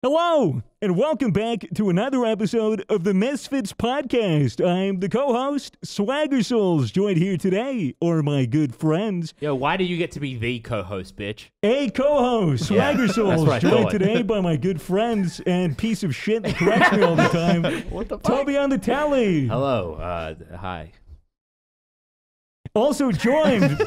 Hello, and welcome back to another episode of the Misfits Podcast. I'm the co-host, Swagger Souls, joined here today, or my good friends. Yo, why do you get to be the co-host, bitch? A co-host, Swagger Souls, joined today by my good friends and piece of shit that corrects me all the time, What the fuck? Toby on the tally. Hello, hi. Also joined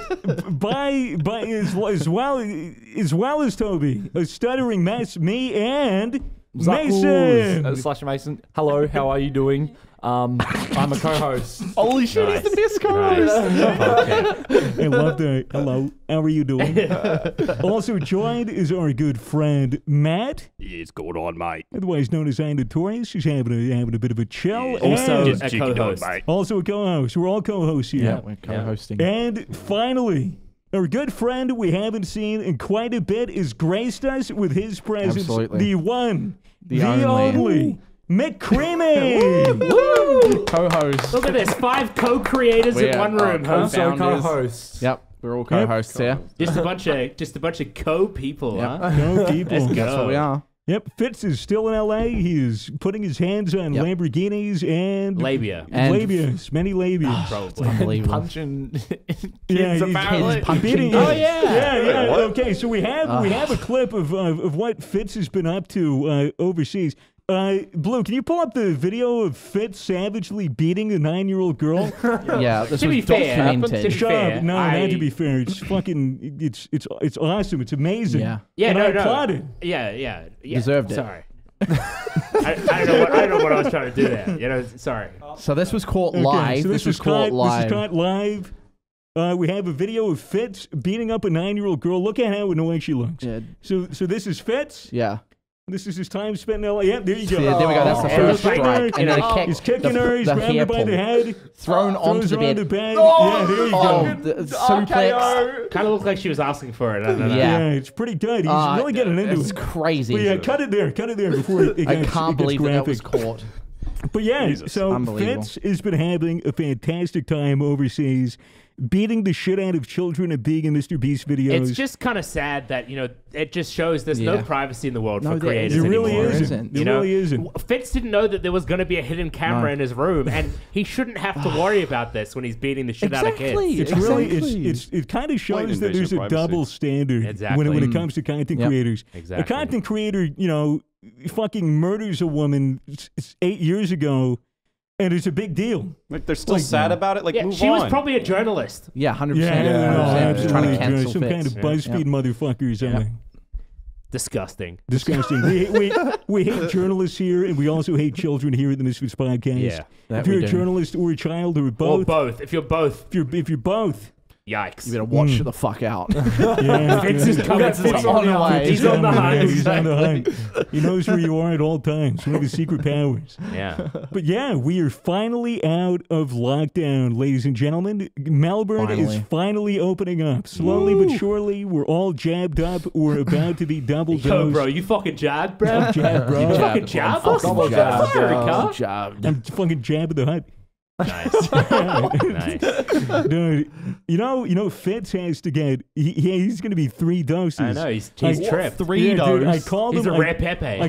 by as well as Toby, a stuttering mess, me and Mason. Slash Mason. Hello, how are you doing? I'm a co-host. Holy shit, Nice. he's the best co-host. Nice. I love that. Hello, how are you doing? Also joined is our good friend Matt, It's going on, mate. otherwise known as I Notorious. He's having a bit of a chill. Also and a co-host. mate. also a co-host. We're all co-hosts here. Yeah, we're co-hosting. And finally, our good friend we haven't seen in quite a bit is graced us with his presence. Absolutely. The one, the only. only McCreamy. Woo! Co-host. Look at this, 5 co-creators in one room, huh? Also Co-founders. co-hosts. Yep, we're all co-hosts here. Just a bunch of co-people, Yep. huh? No people. Let's go. That's what we are. Yep, Fitz is still in LA. He is putting his hands on Yep. Lamborghinis and Labia, And- labias, many labias. probably. Unbelievable. Punching Yeah, kids, he's apparently. beating Oh, it. yeah. Yeah. what? Okay, so we have a clip of what Fitz has been up to overseas. Blue, can you pull up the video of Fitz savagely beating a 9-year-old girl? Yeah, this To be was fair, documented. to be Shut fair, up. No, not to be fair. It's fucking, it's awesome. It's amazing. Yeah. Yeah, and no, I no. applaud it. Yeah. Deserved it. Sorry. I don't know what I was trying to do there. You know, sorry. So this was caught Okay, live. so this was caught live. This is caught live. We have a video of Fitz beating up a 9-year-old girl. Look at how annoying she looks. Yeah. So this is Fitz. Yeah. This is his time spent in LA. Yeah, there you go. Yeah, there we go. That's the Oh. first Kicking her. strike. And then a kick. He's kicking her. He's grabbing her by the head. Thrown onto Throws the her on bed. the bed. Yeah, there you go. The suplex. Kind of looked like she was asking for it. I don't know. Yeah. Yeah, it's pretty good. He's really getting into It's it. crazy. But yeah, cut it there before it I gets, can't it gets believe that was graphic. caught. But yeah, Jesus. so Unbelievable. Fitz has been having a fantastic time overseas, beating the shit out of children and being in Mr. Beast videos. It's just kind of sad that, you know, it just shows there's no Yeah. privacy in the world No, for there creators There really anymore. isn't. There You know, really isn't. Fitz didn't know that there was going to be a hidden camera No. in his room, and he shouldn't have to worry about this when he's beating the shit out of Exactly. kids. It's really, Exactly. it kind of shows Blatant that there's invasion a of privacy. double standard Exactly. when it comes to content Yep. creators. Exactly. A content creator, you know, fucking murders a woman 8 years ago, and it's a big deal. Like, they're still Like, sad about it. Like, Yeah, move she on. was probably a journalist. Yeah, 100%. Yeah, Just absolutely. trying to cancel Some kind of Fitz. BuzzFeed motherfucker or something. Disgusting. Disgusting. we hate journalists here, and we also hate children here at the Misfits Podcast. Yeah. That If you're we a do. journalist or a child or Or both, both. If you're both, if you're both, yikes. You better watch the fuck out. yeah, Fitz is coming. Fitz on the way. He's on the hunt. He's on the hunt. He knows where you are at all times. One of his secret powers. Yeah. But yeah, we are finally out of lockdown, ladies and gentlemen. Melbourne is Finally. finally opening up. Slowly but surely, we're all jabbed up. We're about to be double Yo, dosed. bro, you fucking jabbed, bro? I'm jabbed, bro. You fucking jabbed? Double jab. Fuck, Jabbed. I'm fucking Jabba the Hutt. Nice. Nice. Dude, you know, Fitz has to get. He's going to be 3 doses. I know, he's Like, tripped. Yeah, dude, I called He's him. a rare Pepe.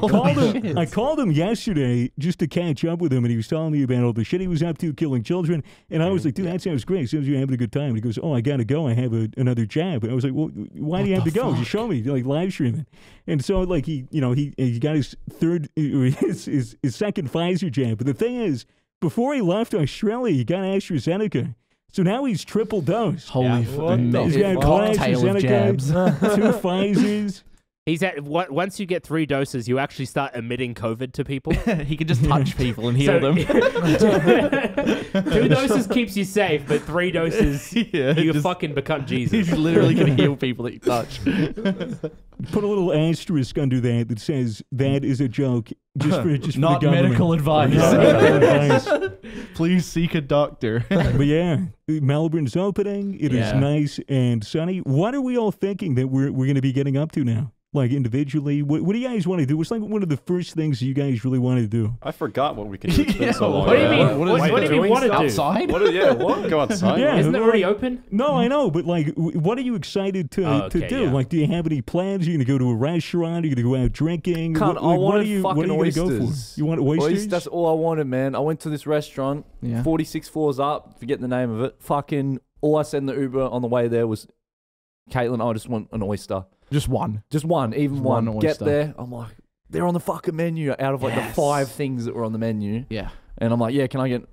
I called him yesterday just to catch up with him, and he was telling me about all the shit he was up to, killing children. And I was like, dude, that sounds great. Sounds like you're having a good time. And he goes, oh, I got to go. I have another jab. And I was like, well, why do you have to go? Just show me, like live streaming. And so, like, he got his his second Pfizer jab. But the thing is, before he left Australia, he got AstraZeneca. So now he's triple dosed. Holy What the He's got cocktail of jabs. AstraZeneca, 2 Pfizers. He's at once you get 3 doses, you actually start emitting COVID to people. He can just touch people and heal them. 2 doses keeps you safe, but 3 doses, Yeah, you just- fucking become Jesus. He's literally going to heal people that you touch. Put a little asterisk under that says that is a joke. Just for Not the government. medical advice. Not medical advice. Please seek a doctor. But yeah, Melbourne's opening. It is Yeah. nice and sunny. What are we all thinking that we're going to be getting up to now? like individually? What do you guys want to do? What's like one of the first things you guys really want to do? I forgot what we could do. It's been so long. What do you mean? What What do you mean want to do? Outside? What? Go outside? Yeah. Isn't it already open? No, I know, but like, what are you excited to okay, do? yeah. Like, do you have any plans? Are you gonna go to a restaurant? Are you gonna go out drinking? Cunt, I wanted what are fucking you oysters. gonna go for? You want oysters? That's all I wanted, man. I went to this restaurant, 46 floors up, forget the name of it. Fucking, all I said in the Uber on the way there was, Caitlin, I just want an oyster. Just one. Just one, even Just one. one Get oyster. there, I'm like, they're on the fucking menu out of like the 5 things that were on the menu. Yeah. And I'm like, yeah, can I get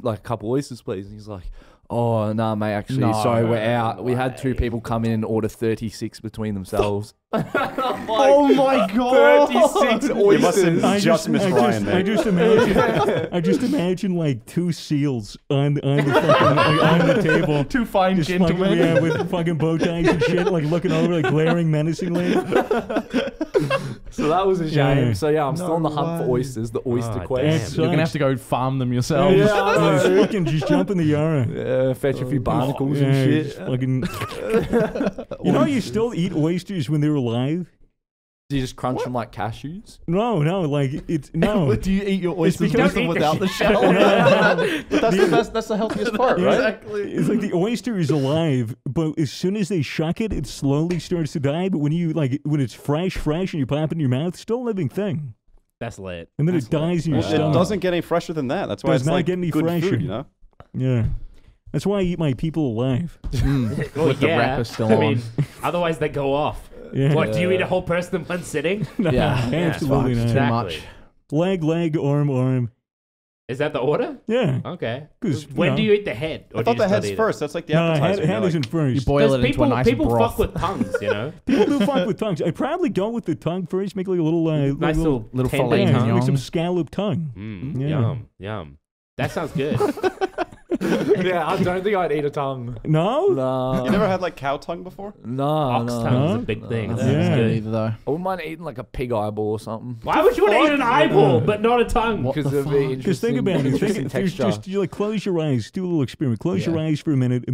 like a couple oysters, please? And he's like, oh, nah, mate, actually, No sorry, we're out. We had 2 people come in and order 36 between themselves. Oh my god. 36 You oysters. must have just missed Ryan there. I just imagine like 2 seals on the fucking, like, on the table. 2 fine Just fucking, gentlemen. yeah, with fucking bow ties and shit, like looking over, like glaring menacingly. So that was a shame. Yeah. So yeah, I'm still on the hunt for way. oysters, the oyster Oh, quest. You're gonna have to go farm them yourselves. Yeah, I know. Just fucking just jump in the yard. Fetch a few barnacles Yeah, and shit. just fucking. You know, you still eat oysters when they're alive. Do you just crunch them like cashews? No, like it's no. Do you eat your oysters because- with them Don't eat without the the shell? But that's the healthiest part, right? Exactly. It's like the oyster is alive, but as soon as they shuck it, it slowly starts to die. But when when it's fresh, and you pop it in your mouth, still a living thing. That's lit. And then it dies in your It stomach. doesn't get any fresher than that. That's why Does it's not like get any good fresher. food, you know? Yeah. That's why I eat my people alive. Well, With the wrapper still I on. mean, otherwise they go off. Yeah. What, do you eat a whole person in one sitting? Yeah. Absolutely Fuck, not. too much. Exactly. Leg, arm. Is that the order? Yeah. Okay. 'Cause, When do you eat the head? Or I do thought you the just not head's eat it? first. That's like the No, appetizer. head isn't first. You boil Because it into a nice people broth. fuck with tongues, you know? People do fuck with tongues. I'd probably go with the tongue first, make like a little, Nice little little tender filet yeah, tongue. like some mignon. scalloped tongue. Yeah. Yum. That sounds good. Yeah, I don't think I'd eat a tongue. No? No. You never had like cow tongue before? No, Ox no. tongue is Huh? a big thing. It Yeah. sounds Yeah. good. Either though. I wouldn't mind eating like a pig eyeball or something. Why would you want to eat an eyeball but not a tongue? What Because the it'd be fuck? Because think about it. interesting Think, there's texture. just you like close your eyes. Do a little experiment. Close your Yeah. eyes for a minute.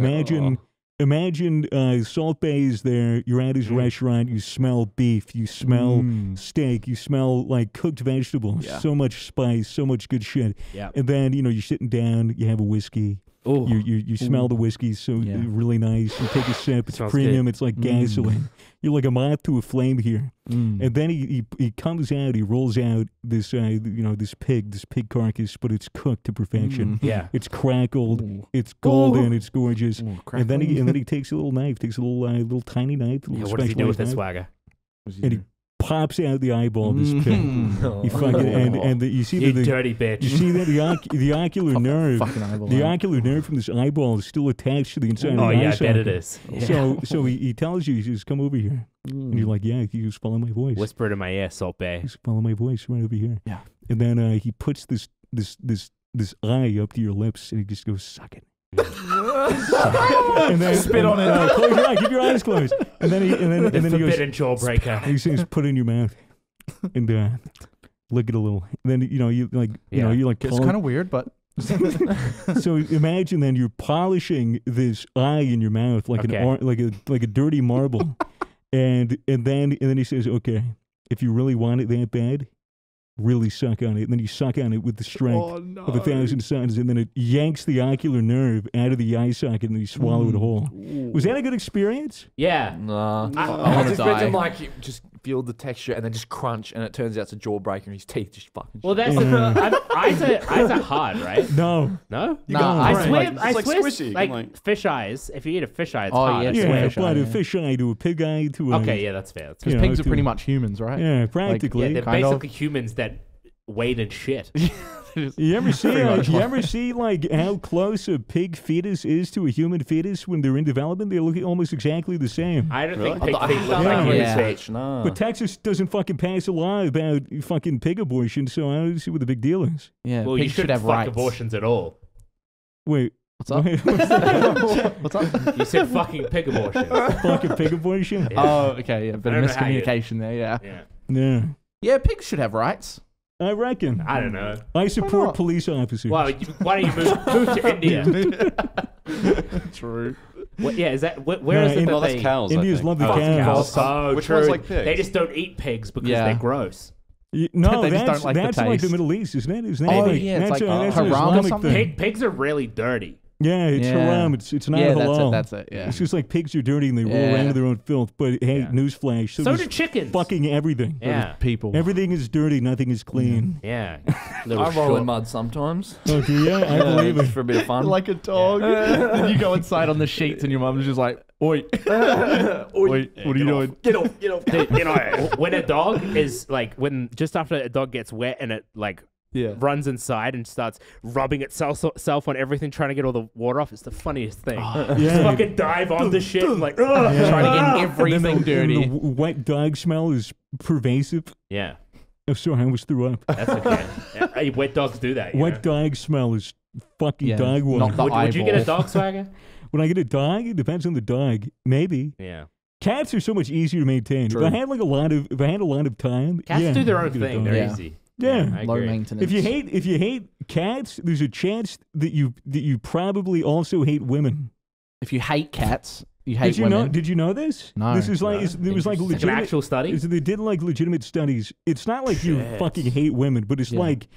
Imagine Salt Bay is there. You're at his restaurant. You smell beef. You smell steak. You smell like cooked vegetables. Yeah. So much spice. So much good shit. Yeah. And then you're sitting down. You have a whiskey. Ooh. You smell the whiskey, so Yeah. really nice. You take a sip. It's Smells premium. good. It's like gasoline. You're like a moth to a flame here. Mm. And then he comes out. He rolls out this this pig carcass, but it's cooked to perfection. Yeah. It's crackled. Ooh. It's golden. It's gorgeous. Ooh, And then he takes a little knife, little tiny knife, a Yeah, little what does he do with specialized this knife, swagger? and he pops out the eyeball of this pig. Mm. He fucking and you see You the dirty bitch. you see that the ocular nerve. Fucking eyeball. The ocular nerve from this eyeball is still attached to the inside of Oh, the yeah, eye I bet it socket. is. So he tells you, he says, come over here. And you're like, yeah, you just follow my voice. Whisper it in my ear, Salt Bay. Just follow my voice right over here. Yeah. And then he puts this eye up to your lips and he just goes, suck it. And then Spit on it. Close your eyes, keep your eyes closed. And then he The goes, forbidden jawbreaker. he says, put it in your mouth and lick it a little. And then you like Yeah. you like It's kind of weird, but So imagine then you're polishing this eye in your mouth like Okay. like a dirty marble, and then he says, okay, if you really want it that bad, really suck on it. And then you suck on it with the strength of 1,000 suns, and then it yanks the ocular nerve out of the eye socket, and then you swallow it whole. Was that a good experience? Yeah. Nah. I I wanna just imagine die. like you just feel the texture and then just crunch and it turns out it's a jawbreaker and his teeth just fucking. Well, that's eyes are hard, right? No. No. Nah, I right. swear, It's I like swear, squishy. like Like- fish eyes. If you eat a fish eye, it's Oh, hard. yeah, I it's Yeah, swear. fish eye, but a yeah. fish eye to a pig eye to a Okay, yeah, that's fair. That's you fair. know, pigs are to- pretty much humans, right? Yeah, Yeah, practically. they're kind of. basically humans that wade in shit. You ever see? Pretty much. You ever see like how close a pig fetus is to a human fetus when they're in development? They look almost exactly the same. I don't Really? think I pig feet look like Yeah. human Yeah. feet. No. But Texas doesn't fucking pass a law about fucking pig abortion, so I don't see what the big deal is. Yeah, Well, you pigs should shouldn't have fuck rights. abortions at all. Wait, What's up? wait, what's that? What's up? You said fucking pig abortions. Fucking pig abortion? Yeah. Oh, okay, yeah, bit I of don't know how you- miscommunication there, yeah. Yeah. Yeah, Yeah, pigs should have rights. I reckon. I don't know. I support not? police officers. Why don't you move to India? True. Yeah, is that where is it? No, That that's cows. Indians love the cows. Oh, Which true. one's like pigs? They just don't eat pigs because they're gross. No, They just that's don't like the like the taste. Middle East, isn't it? Isn't Oh, that yeah, it's that's like that's haram an or Islamic something. thing. Pigs are really dirty. Yeah, it's haram. It's not halal. That's it. Yeah. It's just like pigs are dirty and they roll around in their own filth. But hey, newsflash. So does do chickens. Fucking everything. Yeah. People. Everything is dirty. Nothing is clean. Yeah. I roll in mud sometimes. Oh, do you? I believe Just it. for a bit of fun. Like a dog. Then you go inside on the sheets and your mum's just like, oi. Oi, what are you doing? Get off. Dude, you know, when a dog is like, just after a dog gets wet and it like runs inside and starts rubbing itself on everything, trying to get all the water off, it's the funniest thing. Just fucking dive on the shit and like, trying to get everything dirty. The wet dog smell is pervasive. Yeah. I'm sorry, I almost threw up. That's okay. Hey, wet dogs do that. Wet dog smell is fucking dog water. Would you get a dog, Swagger? When I get a dog, it depends on the dog. Maybe. Yeah. Cats are so much easier to maintain. True. If I had a lot of time, Cats do their I'd own get a thing. dog. They're easy. Yeah. I Low agree. maintenance. If you hate cats, there's a chance that you probably also hate women. If you hate cats, you hate Did you women. know? Did you know this? No. This is like there was like It's like an legitimate actual study. They did like legitimate studies. It's not like you fucking hate women, but it's like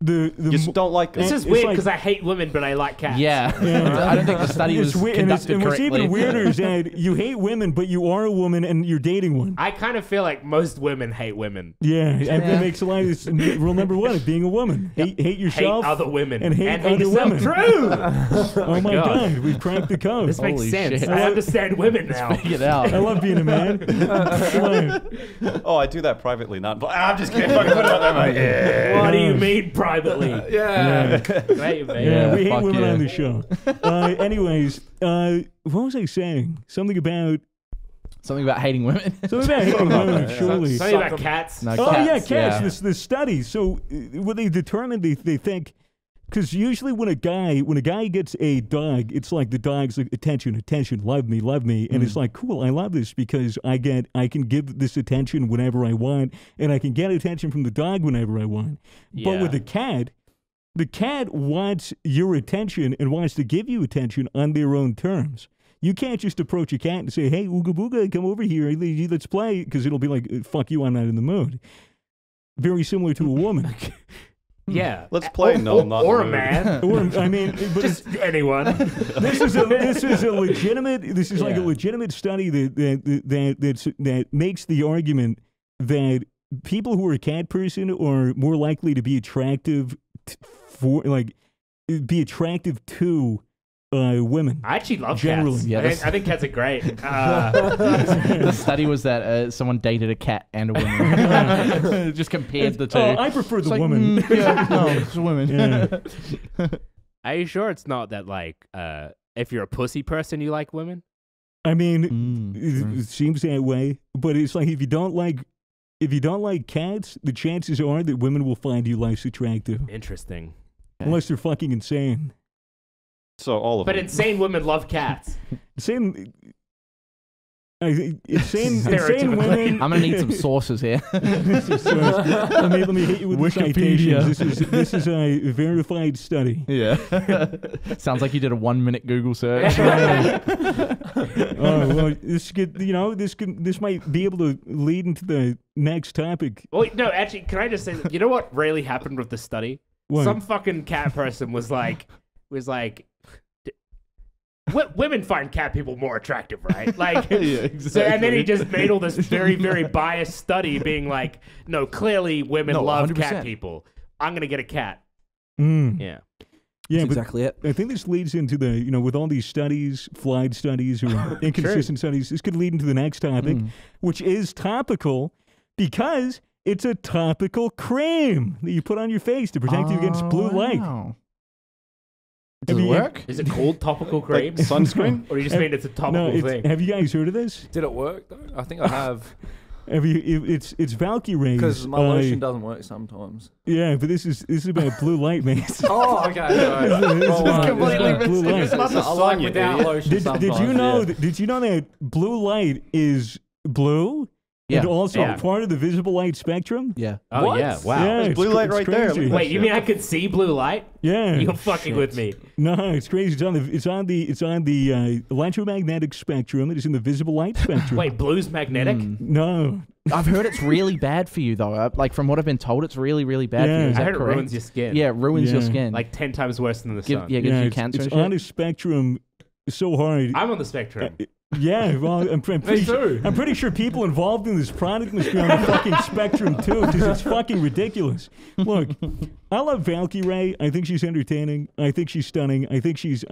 the You just don't like This them. is it's weird like- because I hate women, but I like cats. Yeah. I don't think the study was conducted and what's correctly. even weirder is that you hate women, but you are a woman and you're dating one. I kind of feel like most women hate women. Yeah, and that makes a lot of rule number one of being a woman. Hate yourself. Hate other women. and hate other yourself. women. True. Oh my God. God, we've cracked the code. This makes Holy sense. shit. I understand women now. Figure it out. I love being a man. Come on. Oh, I do that privately, not. I'm just kidding. Fucking put it out there, mate. Yeah. What do you mean privately? Great, man. Yeah, we hate fuck women yeah. on the show. Anyways, what was I saying? Something about hating women. hating women, surely. Something about cats. No, Oh yeah, cats. cats. The studies. So what they determined, they think, because usually when a guy gets a dog, it's like the dog's like attention, love me, and it's like cool. I love this because I can give this attention whenever I want, and I can get attention from the dog whenever I want. But with the cat wants your attention and wants to give you attention on their own terms. You can't just approach a cat and say, "Hey, ooga booga, come over here, let's play," because it'll be like, "Fuck you, I'm not in the mood." Very similar to a woman. Yeah. Let's play. No, not or a mood. man. Or, I mean, but Just anyone. this is a legitimate. This is like a legitimate study that makes the argument that people who are a cat person are more likely to be attractive to women. I actually love Generally. cats. Yeah, I think cats are great. The study was that someone dated a cat and a woman. Just compared the two. Oh, I prefer the It's like, woman. no, it's a woman. Yeah. Are you sure it's not that like if you're a pussy person you like women? I mean, it seems that way, but it's like if you don't like cats, the chances are that women will find you less attractive, Interesting. unless they're fucking insane. So all of But them. insane women love cats. Insane women. Stereotypically. I'm gonna need some sources here. let me hit you with the citations. This is a verified study. Yeah. Sounds like you did a 1 minute Google search. Oh well, this might be able to lead into the next topic. Oh, wait, no, actually, can I just say, you know what really happened with the study? What? Some fucking cat person was like, women find cat people more attractive, right? Like, Yeah, exactly. so, and then he just made all this very, very biased study being like, no, clearly women love 100%. cat people. I'm going to get a cat. Yeah, That's but exactly it. I think this leads into the, with all these studies, flawed studies or inconsistent studies, this could lead into the next topic, which is topical because it's a topical cream that you put on your face to protect you against blue light. Wow. Does Have it you- work? Is it called topical cream? Like sunscreen? Or you just mean it's a topical No, thing? have you guys heard of this? Did it work though? I think I have. Have you? It's valkyrae. Because my lotion doesn't work sometimes. Yeah, but this is about blue light, man. Oh, okay. Sorry. It's about blue light. It's not the I like sun, you without idiot. lotion Did sometimes. you know? Yeah. Did you know that blue light is blue And also part of the visible light spectrum. Yeah. Oh, What? yeah. Wow. Yeah, There's blue light right there. crazy. Wait, you mean I could see blue light? Yeah. You're fucking with me. No, it's crazy. It's on the electromagnetic spectrum. It is in the visible light spectrum. Wait, blue's magnetic? No. I've heard it's really bad for you, though. Like, from what I've been told, it's really, really bad for you. Is I that heard correct? it ruins your skin. Yeah, it ruins your Yeah. skin. Like 10 times worse than the sun. gives you cancer It's and on shit. a spectrum so hard. I'm on the spectrum. Yeah, well, I'm pretty sure people involved in this product must be on the fucking spectrum too, because it's fucking ridiculous. Look, I love valkyrae. I think she's entertaining. I think she's stunning. I think she's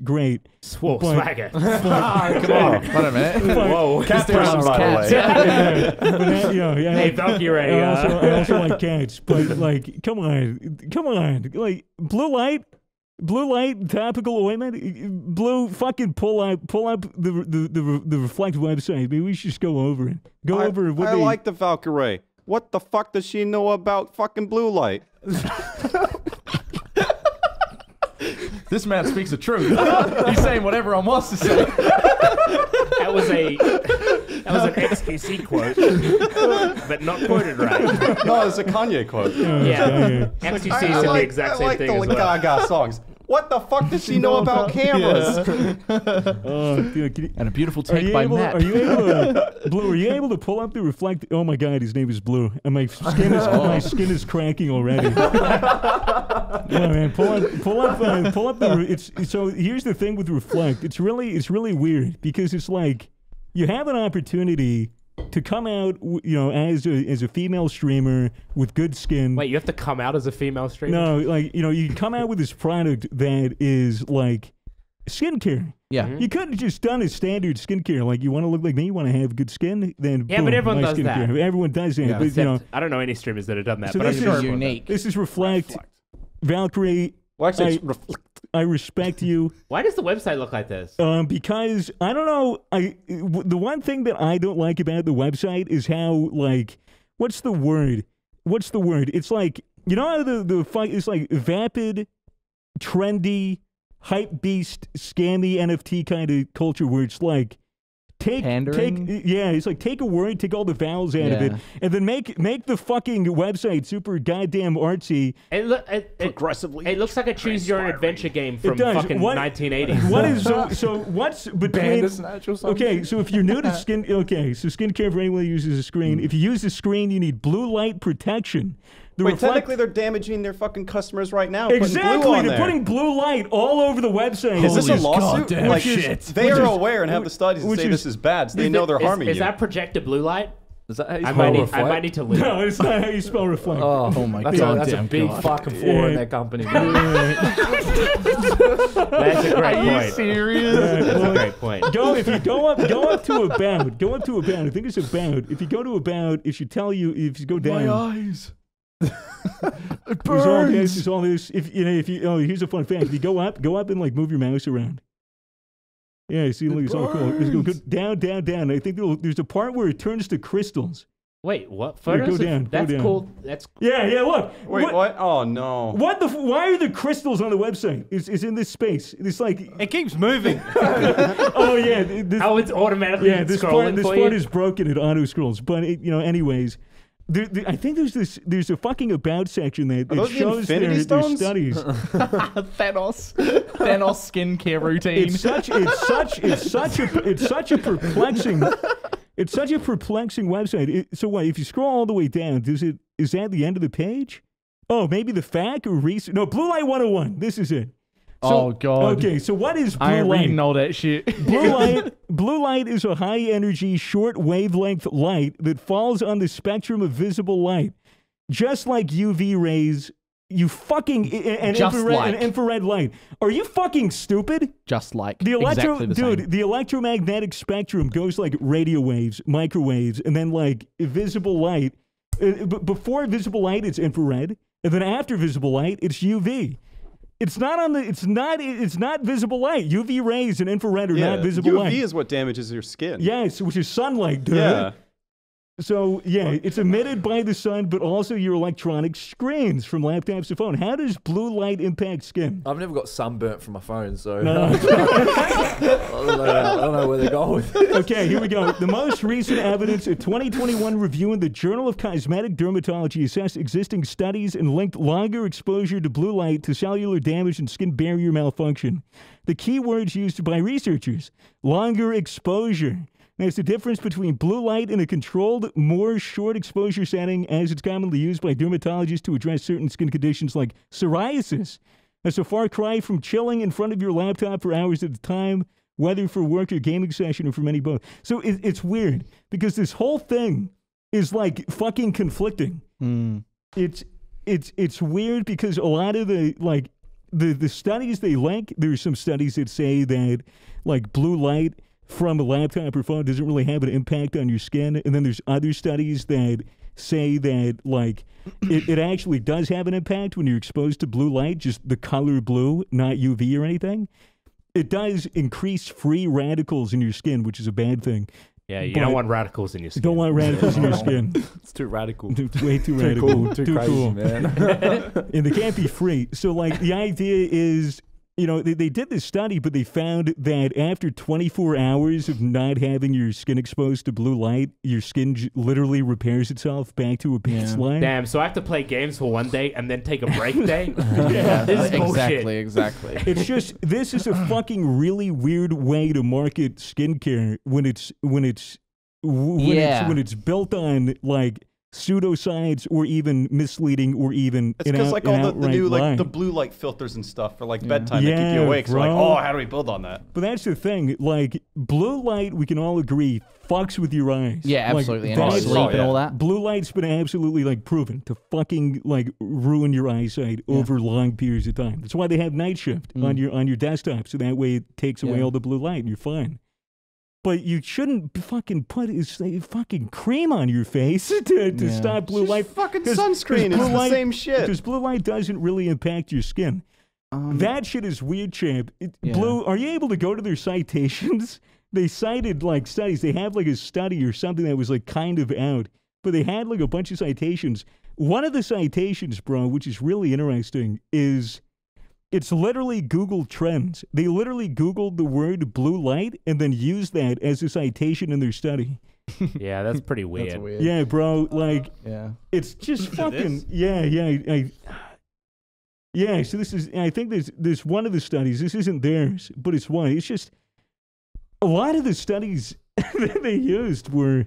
great. Whoa, But- swagger. Come on. Wait a minute. Whoa, cat person, by the way. Hey, valkyrae. I also like cats, but like, come on, like blue light, topical ointment, blue. Fucking pull up the Reflect website. Maybe we should just go over it. I like the valkyrae. What the fuck does she know about fucking blue light? This man speaks the truth. He's saying whatever I wants to say. That was an XQC quote, but not quoted right. No, it's a Kanye quote. Yeah. XQC said the exact same thing the as well. Gaga songs. What the fuck does she know about cameras? Dude, And a beautiful take by Matt. Are you able to, Blue? Are you able to pull up the Reflect? Oh my God, his name is Blue, and my skin is cracking already. Oh man, pull up the. So here's the thing with Reflect. It's really weird because it's like you have an opportunity to come out, as a female streamer with good skin. Wait, you have to come out as a female streamer? No, like you can come out with this product that is like skincare. Yeah. You could have just done a standard skincare. Like, you want to look like me, you want to have good skin, then Yeah, boom, but everyone my does that. skincare. Everyone does that. Yeah. But, Except, I don't know any streamers that have done that, So but I'm this sure is about unique. this is Reflect. Valkyrae, Well, actually, it's I respect you. that. Why does the website look like this? Because I don't know. The one thing that I don't like about the website is how, like, what's the word? It's like, you know how the fight is like vapid, trendy, hype beast, scammy NFT kind of culture where it's like Pandering? it's like take a word, take all the vowels out of it, and then make the fucking website super goddamn artsy. progressively. It looks like a choose your own adventure game from does. fucking 1980s. What is so what's between? Okay, so if you're new to skincare for anyone who uses a screen. If you use a screen, you need blue light protection. Wait, technically they're damaging their fucking customers right now. Exactly, they're putting blue light all over the website. Is this a lawsuit? goddamn Like, shit. they are aware and have the studies that say this is bad, so they know they're harming Is you. that projected blue light? Is that how you I spell might reflect? need to leave. No, it's not how you spell reflect. Oh my That's god, a big fucking flaw in their company. That's a great point. serious? That's a great point. If you go up to about. I think it's about. If you go to about, it should tell you. If you go down, eyes. It there's all this. Here's a fun fact. If you go up and like move your mouse around. Yeah, see, look, it's all cool. It's go down. I think there's a part where it turns to crystals. Wait, what? Go Photos? down, go That's down. cool. That's Yeah, look. Wait, what? Oh, no. Why are the crystals on the website? It's in this space. It's like, It keeps moving. oh yeah, it's automatically this scrolling part for you. is broken. It auto scrolls, but anyways. I think there's a fucking about section that those the shows their Infinity Stones? studies. Thanos skincare routine. It's such a perplexing website. So what? If you scroll all the way down, is that the end of the page? Oh, maybe the fact or research? No, Blue Light 101. This is it. Oh god. Okay, so what is blue I ain't light? reading all that shit. Blue light is a high energy, short wavelength light that falls on the spectrum of visible light, just like UV rays. You fucking and infrared light. Are you fucking stupid? Just like The same. the electromagnetic spectrum goes like radio waves, microwaves, and then like visible light. Before visible light, it's infrared, and then after visible light, it's UV. It's not visible light. UV rays and infrared are not visible light. UV is what damages your skin. Yes, which is sunlight, dude. Yeah. So, yeah, it's emitted by the sun, but also your electronic screens from laptops to phone. How does blue light impact skin? I've never got sunburnt from my phone, so I don't know where they're going with it. Okay, here we go. The most recent evidence, a 2021 review in the Journal of Cosmetic Dermatology assessed existing studies and linked longer exposure to blue light to cellular damage and skin barrier malfunction. The key words used by researchers, longer exposure. There's the difference between blue light and a controlled, more short exposure setting as it's commonly used by dermatologists to address certain skin conditions like psoriasis. That's a far cry from chilling in front of your laptop for hours at a time, whether for work or gaming session or for many both. So it's weird because this whole thing is like fucking conflicting. It's weird because a lot of the studies they link, there's some studies that say that like blue light from a laptop or phone doesn't really have an impact on your skin. And then there's other studies that say that like it actually does have an impact when you're exposed to blue light, just the color blue, not UV or anything. It does increase free radicals in your skin, which is a bad thing. Yeah, you don't want radicals in your skin. You don't want radicals in your skin. It's too radical. It's way too radical. Too crazy, cool. man. And they can't be free. So like the idea is, you know, they did this study, but they found that after 24 hours of not having your skin exposed to blue light, your skin literally repairs itself back to a baseline. Damn, so I have to play games for one day and then take a break day? Yeah, This is bullshit. exactly. It's just, this is a fucking really weird way to market skincare when it's built on like pseudoscience or even misleading or even It's because like all the new like the blue light filters and stuff for like bedtime that keep you awake. So like, oh, how do we build on that? But that's the thing. Like blue light, we can all agree, fucks with your eyes. Yeah, absolutely. Like, And sleep and all that. Blue light's been absolutely like proven to fucking like ruin your eyesight over long periods of time. That's why they have night shift on your desktop, so that way it takes away all the blue light and you're fine. But you shouldn't fucking put fucking cream on your face to stop blue light. Fucking sunscreen. It's the same shit. Because blue light doesn't really impact your skin. That shit is weird, champ. Blue, are you able to go to their citations? They cited like studies. They have like a study or something that was like kind of out, but they had like a bunch of citations. One of the citations, bro, which is really interesting, is it's literally Google Trends. They literally Googled the word blue light and then used that as a citation in their study. Yeah, that's pretty weird. That's weird. Yeah, bro. Like, it's just It fucking. is? Yeah. So this is. I think there's one of the studies. This isn't theirs, but it's one. It's just a lot of the studies that they used were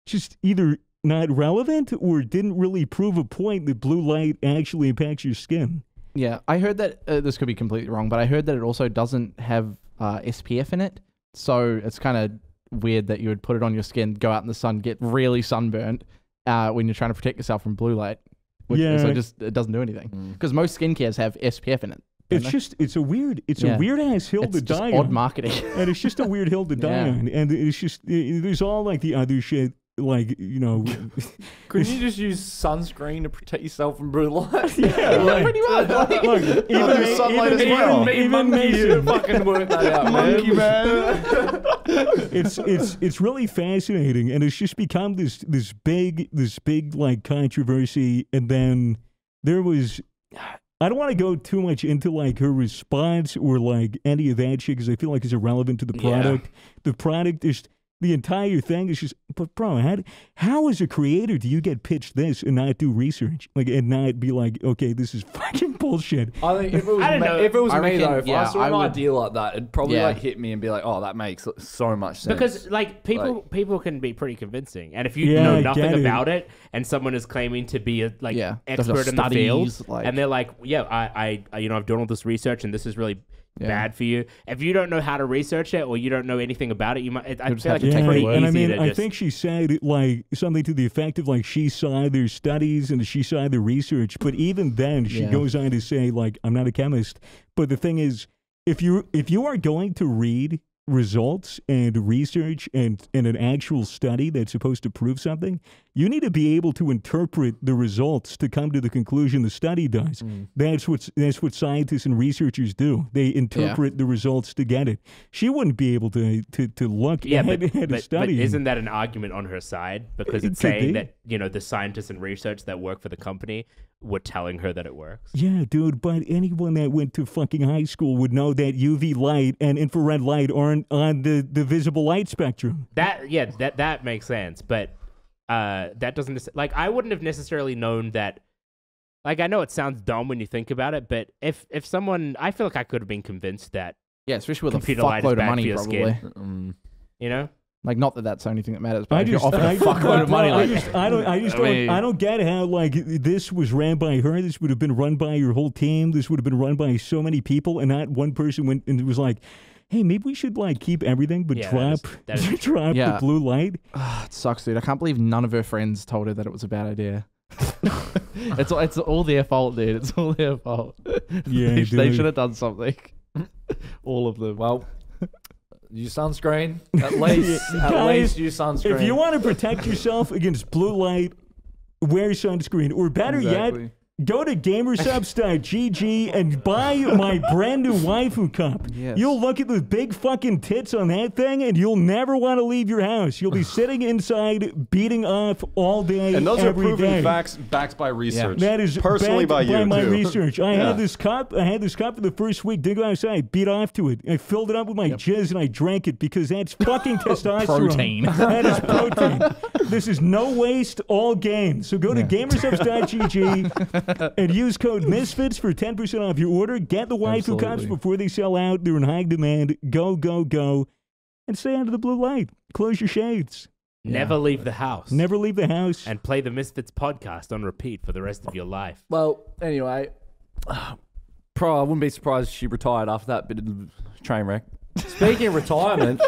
just either not relevant or didn't really prove a point that blue light actually impacts your skin. Yeah, I heard that, this could be completely wrong, but I heard that it also doesn't have SPF in it. So it's kind of weird that you would put it on your skin, go out in the sun, get really sunburnt when you're trying to protect yourself from blue light. So it doesn't do anything. Because most skincare have SPF in it. It's a weird ass hill to die on. It's odd marketing. And it's just a weird hill to die on. And it's just, there's all like the other shit. Like, you know, couldn't you just use sunscreen to protect yourself from blue light? Yeah, pretty much. Look, even sunlight as well. Even me fucking work that out, Monkey man. It's really fascinating, and it's just become this big like controversy. And then there was, I don't want to go too much into like her response or like any of that shit because I feel like it's irrelevant to the product. Yeah. The product is. The entire thing is just, but bro, how as a creator do you get pitched this and not do research? Like, and not be like, okay, this is fucking bullshit. I think if it was me though, if I saw an idea like that, it'd probably like hit me and be like, oh, that makes so much sense. Because like people can be pretty convincing. And if you know nothing about it and someone is claiming to be a expert in the field, and they're like, I've done all this research and this is really bad for you. If you don't know how to research it or you don't know anything about it, you might. I feel like it's pretty easy. And I mean, I think she said like something to the effect of like she saw their studies and she saw the research, but even then she goes on to say like I'm not a chemist. But the thing is, if you are going to read results and research and an actual study that's supposed to prove something, you need to be able to interpret the results to come to the conclusion the study does. That's what scientists and researchers do. They interpret the results to get it. She wouldn't be able to look at a study. But isn't that an argument on her side? Because it's saying that, the scientists and research that work for the company were telling her that it works. Yeah, dude, but anyone that went to fucking high school would know that UV light and infrared light aren't on the visible light spectrum. That makes sense, but that doesn't I wouldn't have necessarily known that. Like, I know it sounds dumb when you think about it, but if someone, I feel like I could have been convinced that. Yeah, especially with computer a light is fuckload of bad money, for your probably. Skin. You know. Like, not that that's the only thing that matters, but I if you're offering a fuckload of money, I don't get how, like, this was ran by her. This would have been run by your whole team. This would have been run by so many people, and not one person went and was like, hey, maybe we should, like, keep everything but drop the blue light. It sucks, dude. I can't believe none of her friends told her that it was a bad idea. It's all their fault, dude. It's all their fault. Yeah, they should have done something. All of them. Well, use sunscreen. At least use sunscreen. If you want to protect yourself against blue light, wear sunscreen. Or better yet, go to gamersubs.gg and buy my brand new waifu cup. Yes. You'll look at the big fucking tits on that thing and you'll never want to leave your house. You'll be sitting inside beating off all day, and those every are proven day. facts backed by research. That is personally by you, my too. research. I had this cup for the first week. Didn't go outside. Beat off to it. I filled it up with my jizz and I drank it because that's fucking testosterone. Protein. That is protein. This is no waste, all gain. So go to gamersubs.gg and use code Misfits for 10% off your order. Get the waifu cups before they sell out. They're in high demand. Go, go, go. And stay under the blue light. Close your shades. Never leave the house. Never leave the house. And play the Misfits podcast on repeat for the rest of your life. Well, anyway, I wouldn't be surprised if she retired after that bit of train wreck. Speaking of retirement,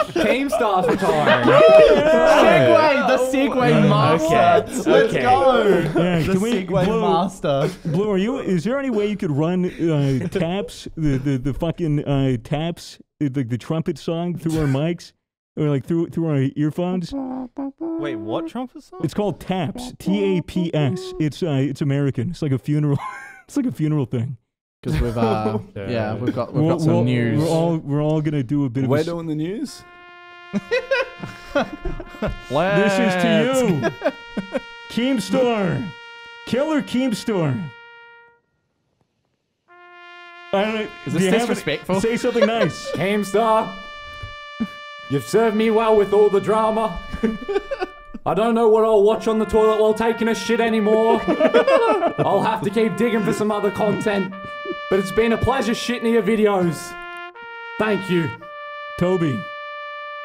Keemstar's retiring. The Segway master. Let's go. Yeah, The Segway master. Blue, is there any way you could run taps, the fucking taps, the trumpet song through our mics? Or like through our earphones? Wait, what trumpet song? It's called Taps. TAPS. It's American. It's like a funeral. It's like a funeral thing. Because we've got some news. We're all gonna do a bit of. We're doing the news. This is to you, Keemstar, Killer Keemstar. Is this disrespectful? Say something nice. Keemstar, you've served me well with all the drama. I don't know what I'll watch on the toilet while taking a shit anymore. I'll have to keep digging for some other content. But it's been a pleasure shitting your videos. Thank you. Toby.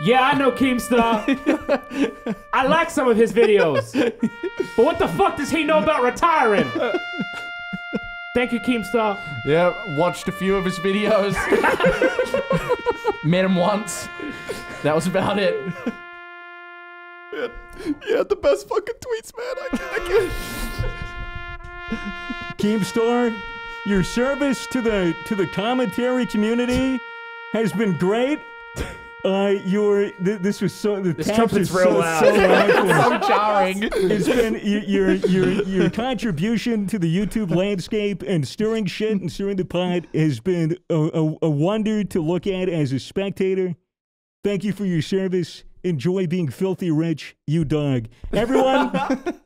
Yeah, I know Keemstar. I like some of his videos. But what the fuck does he know about retiring? Thank you, Keemstar. Yeah, watched a few of his videos. Met him once. That was about it. You had the best fucking tweets, man. I can't. Keemstar, your service to the commentary community has been great. This was so the trumpet's real loud. So jarring. It's been your contribution to the YouTube landscape and stirring shit and stirring the pot has been a wonder to look at as a spectator. Thank you for your service. Enjoy being filthy rich, you dog. Everyone,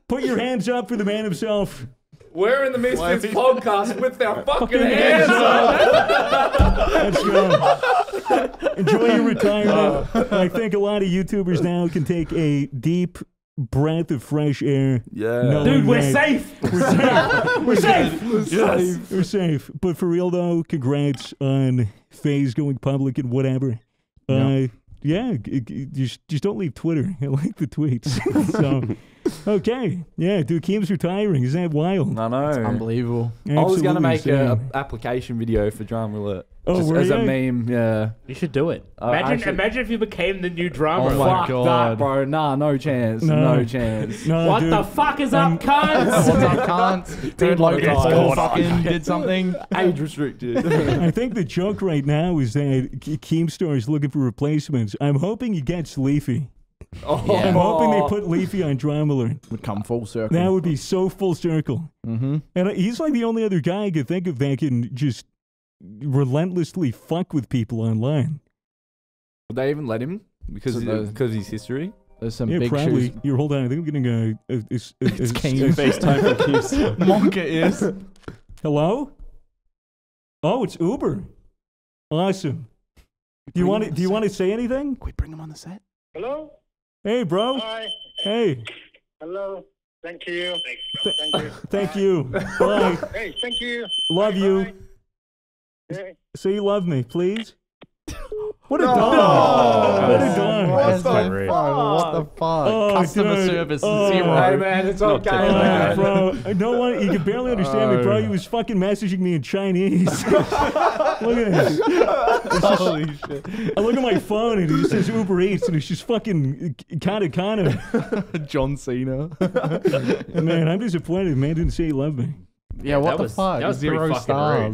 put your hands up for the man himself. We're in the Misfits podcast with our fucking hands up. Let's go. Enjoy your retirement. I think a lot of YouTubers now can take a deep breath of fresh air. Yeah. Dude, we're safe. We're safe. We're safe. But for real, though, congrats on FaZe going public and whatever. Yeah, just don't leave Twitter. I like the tweets. So Okay. Yeah, dude, Keem's retiring. Isn't that wild? I know. It's unbelievable. I was going to Absolutely make insane. an application video for Drama Alert. Oh, just were as you? a meme, yeah. You should do it. Actually- Imagine if you became the new drama. Oh my Fuck God. that, bro. Nah, no chance. No chance. No, What dude. the fuck is up, cunts? What's up, cunts? Third Logan What's Paul going on? fucking did something. Age restricted. I think the joke right now is that Keemstar is looking for replacements. I'm hoping he gets Leafy. Oh. Yeah. I'm hoping they put Leafy on Drama Alert. Would come full circle. That would be so full circle. Mm-hmm. And he's like the only other guy I could think of that can just relentlessly fuck with people online. Would they even let him? Because he's history? There's some Yeah, big probably. shoes. Here, hold on. I think I'm getting a Keem. FaceTime for Keeps. Monka is. Hello? Oh, it's Uber. Awesome. Do you want to say anything? Can we bring him on the set? Hello? Hey, bro. Hi. Hey. Hello. Thank you. Thank you. Thank you. Bye. Hey, thank you. Love you. Bye. Hey. Say you love me, please. What a Oh, dog. What a that's- dog. that's the quite rude. What the fuck? Oh, Customer dude. service Oh. zero. Hey, man, it's okay. Oh, man. bro, I don't want. You can barely understand me, bro. He was fucking messaging me in Chinese. Look at this. Holy shit. I look at my phone and it just says Uber Eats, and it's just fucking kind of. John Cena. Man, I'm disappointed. Man didn't say he loved me. Yeah, what That the was- fuck? that was pretty 0 fucking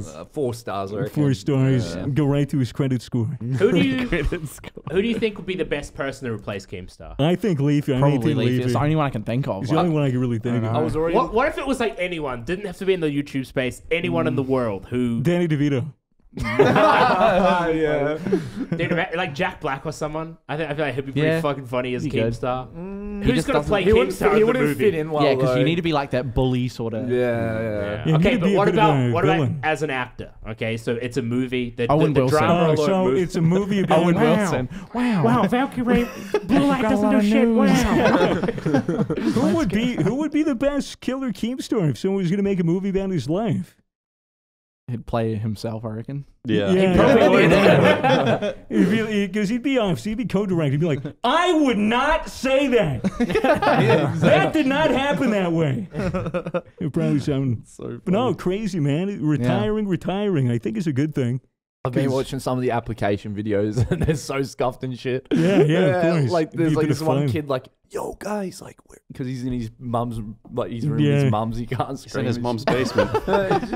stars. 4 stars, I reckon. 4 stars. Yeah. Go right to his credit score. Who do you think would be the best person to replace Keemstar? I think Leafy. Probably Leafy. Leafy. It's the only one I can think of. It's the only one I can really think I of. was already... What if it was like anyone? Didn't have to be in the YouTube space. Anyone in the world who, Danny DeVito. yeah. dude, like Jack Black or someone. I feel like he'd be pretty Yeah. fucking funny as He could. Keemstar. He Who's just gonna doesn't- play He wouldn't, Keemstar in he the wouldn't movie? fit in well, Yeah, because though. you need to be like that bully sort of. Yeah. Yeah, you Okay, need to but be a what bit of a about villain. as an actor? Okay, so it's a movie. The Owen the Wilson. drama Oh, alert so movie. it's a movie about Owen wow. Wilson. Wow. Valkyrae, blue light doesn't do shit. Wow. Who would be the best killer Keemstar if someone was going to make a movie about his life? He'd play himself, I reckon. Yeah. Because he'd be honest, he'd be co-directed. He'd be like, I would not say that. That did not happen that way. It probably sound but no, crazy, man. Retiring, I think is a good thing. I've been watching some of the application videos and they're so scuffed and shit. Yeah, of course. Like It'd be there's a like bit this of one fun. kid like, yo guys, like, because he's in his mum's, like his room, Yeah. his mum's, he can't It's in scream. his and mum's shit. basement.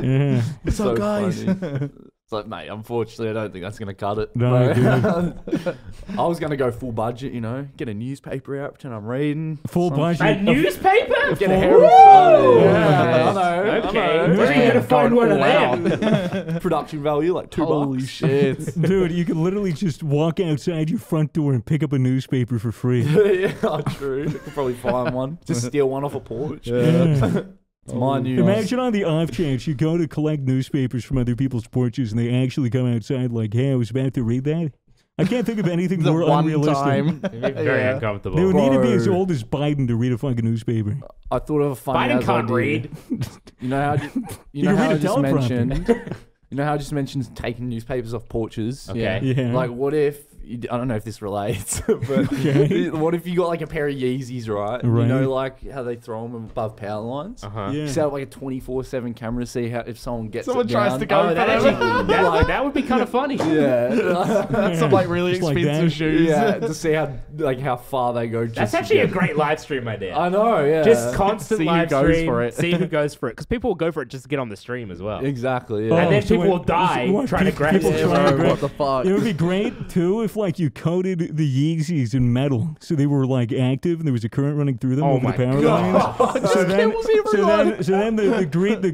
Yeah. It's so guys? funny. It's like, mate, unfortunately, I don't think that's gonna cut it. No, bro. I was gonna go full budget, you know, get a newspaper out, pretend I'm reading. Full some budget. A newspaper? Get a Herald Sun. Yeah, I know. Okay. I know. Where are you gonna find one of them? Production value like $2. Holy shit. Dude, you could literally just walk outside your front door and pick up a newspaper for free. Yeah, true. I could probably find one. Just steal one off a porch. Yeah. It's my news. Imagine on the off chance you go to collect newspapers from other people's porches and they actually come outside like, hey, I was about to read that. I can't think of anything The more one unrealistic. time. It'd be very uncomfortable. They would need to be Bro. as old as Biden to read a fucking newspaper. I thought of a funny Biden ass can't idea. read. You know how you can know how read I a just teleprompter. mentioned. You know how I just mentioned taking newspapers off porches. Okay. Yeah. Like, what if? I don't know if this relates, but Okay. what if you got like a pair of Yeezys, right? Right. You know, like how they throw them above power lines. Uh-huh. Yeah. Set up like a 24/7 camera to see how if someone gets Someone it tries down. to go Oh, for that them. actually that would be kind of funny. Yeah. Some like really Just like expensive that. shoes. Yeah, to see how far they go. Just That's to actually a get- great live stream idea. I know, yeah. Just constant See who live goes stream. for it. See who goes for it. Because people will go for it just to get on the stream as well. Exactly. Oh, Yeah. And then so people wait, will die so what, trying to grab people it. trying to Bro, grab- what the fuck? It would be great too if like you coated the Yeezys in metal, so they were like active and there was a current running through them Oh over my the power God. lines. So then the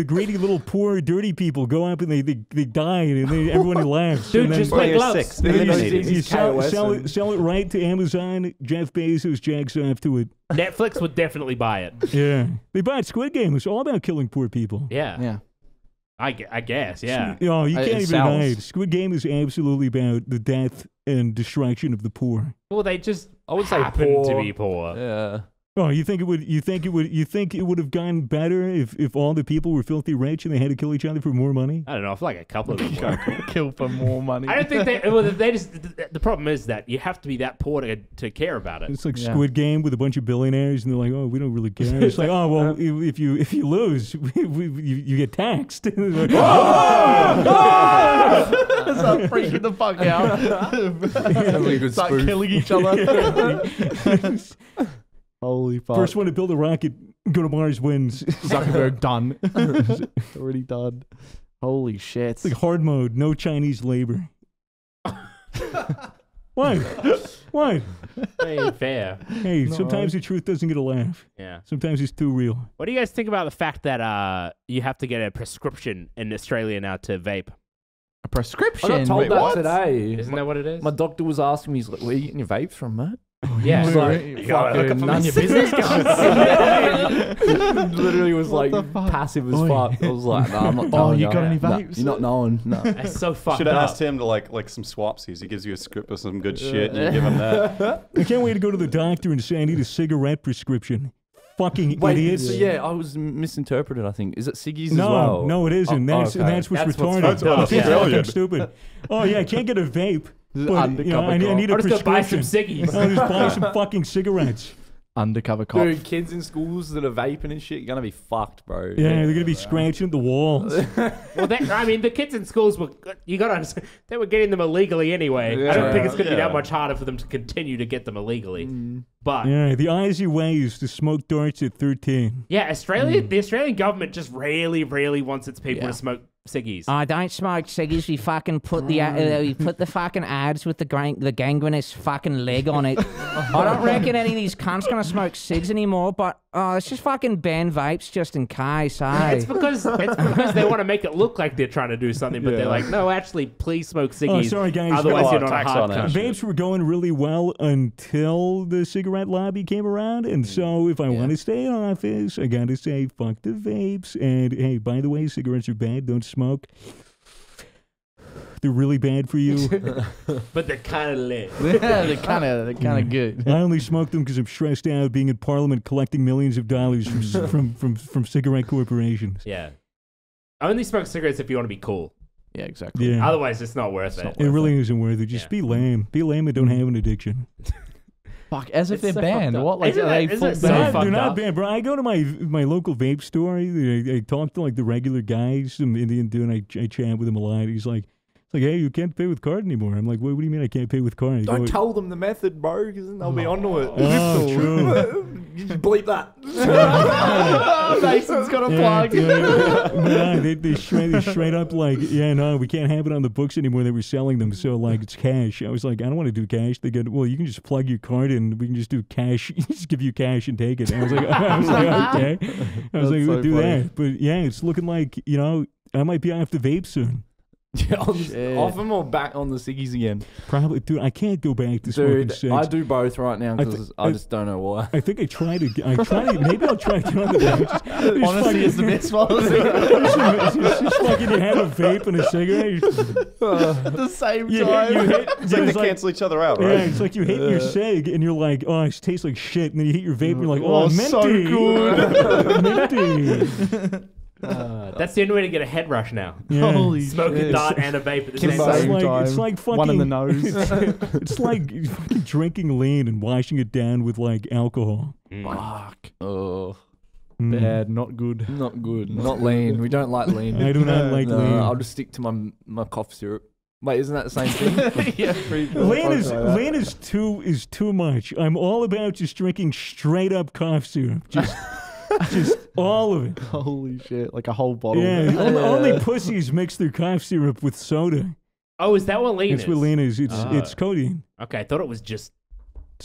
greedy little poor dirty people go up and they die and everyone laughs. Dude, and then just make Player gloves. 6. then They you, donated. you sell KOS it right to Amazon. Jeff Bezos jacks off to it. Netflix would definitely buy it. Yeah, they bought Squid Game. It's all about killing poor people. Yeah. Yeah. I guess, yeah. Oh, you It can't even deny sells. it. Squid Game is absolutely about the death and destruction of the poor. Well, they just I would say happen poor. to be poor. Yeah. Oh, you think it would? You think it would have gone better if all the people were filthy rich and they had to kill each other for more money? I don't know. I feel like a couple of them were. Kill for more money. I don't think they. Well, they just. The problem is that you have to be that poor to care about it. It's like Squid Game with a bunch of billionaires, and they're like, "Oh, we don't really care." It's like, "Oh, well, if you lose, you get taxed." Like, Start freaking the fuck out. Start killing each other. Holy fuck. First one to build a rocket, go to Mars wins. Zuckerberg done. Already done. Holy shit. It's like hard mode, no Chinese labor. Why? Why? Ain't fair. Hey, sometimes the truth doesn't get a laugh. Yeah. Sometimes it's too real. What do you guys think about the fact that you have to get a prescription in Australia now to vape? A prescription? I got told that today. Isn't that what it is? My doctor was asking me, he's like, where are you getting your vapes from, mate? Yeah. He's like, none of your business, guys. Literally was like passive as fuck. I was like, no, I'm not telling you got any vapes? You're not knowing. No. That's so fucked Should have up. asked him to like some swapsies. He gives you a script of some good shit, and you give him that. I can't wait to go to the doctor and say I need a cigarette prescription. Fucking idiots. So I was misinterpreted, I think. Is it ciggies as well? No, it isn't. That's okay. what's retarded. That's what's It's fucked up. fucking stupid. Oh, yeah, I can't get a vape. But, I need a I'll just go buy some prescription. ciggies. I'll just buy some fucking cigarettes. Undercover cop. Dude, kids in schools that are vaping and shit, you're going to be fucked, bro. Yeah, they're going to be scratching the walls. Well, the kids in schools were. You got to understand, they were getting them illegally anyway. Yeah. I don't think it's going to be that much harder for them to continue to get them illegally. But Yeah, the easy way is to smoke darts at 13. yeah, the Australian government just really wants its people to smoke ciggies. I don't smoke ciggies. We fucking put the fucking ads with the gangrenous fucking leg on it. I don't reckon any of these cunts gonna smoke cigs anymore. But let's just fucking ban vapes just in case. It's because they want to make it look like they're trying to do something, but they're like, no, actually, please smoke ciggies. Oh, sorry, guys. Otherwise, you're not a tax hard on it. cunt. Vapes were going really well until the cigarette lobby came around. And so if I want to stay in office, I got to say, fuck the vapes. And hey, by the way, cigarettes are bad. Don't smoke. They're really bad for you. But they're kind of lit. Yeah, they're kind of good. I only smoke them because I'm stressed out being in Parliament collecting millions of dollars from cigarette corporations. Yeah. Only smoke cigarettes if you want to be cool. Yeah, exactly. Yeah. Otherwise, it's not worth it. It really isn't worth it. Just be lame. Be lame and don't have an addiction. Fuck, as if It's they're so banned. fucked up. What? Like, Isn't are they it- isn't full it so banned? fucked They're not up? bad, bro. I go to my local vape store. I talk to like the regular guys, some Indian dude, and I chat with him a lot. He's like, hey, you can't pay with card anymore. I'm like, what do you mean I can't pay with card? Don't tell them the method, bro, because then they'll be onto it. Oh, true. You just bleep that. Mason's got a plug. They straight up like, yeah, no, we can't have it on the books anymore that we're selling them. So like, it's cash. I was like, I don't want to do cash. They go, well, you can just plug your card in. We can just do cash. Just give you cash and take it. And I was like, okay. I was like, we'll do that. But yeah, it's looking like, I might be off the vape soon. Yeah, off them or back on the ciggies again? Probably, dude. I can't go back to smoking Dude, cigs. I do both right now because I just don't know why. I think I tried to. Maybe I'll try to get on the vape. Honestly, it's the best one. Just fucking you have a vape and a cigarette. At the same You time. hit, It's like they cancel each other out, right? yeah, it's like you hit your cig and you're like, oh, it tastes like shit. And then you hit your vape and you're like, Oh, oh, minty. so good. Minty. That's the only way to get a head rush now. Yeah. Holy Smoke a shit. dart and a vape at the same Kimbo. time. Same time. It's like fucking. One in the nose. It's like fucking drinking lean and washing it down with like alcohol. Fuck. Oh, Mm. Bad, not good. not good. Not lean. We don't like lean. I do not like No, lean. I'll just stick to my cough syrup. Wait, isn't that the same thing? Yeah, Lean is too much. I'm all about just drinking straight up cough syrup. Just all of it. Holy shit. Like a whole bottle. Yeah, only pussies mix their cough syrup with soda. Oh, is that what lean is? That's what lean is. It's codeine. Okay, I thought it was just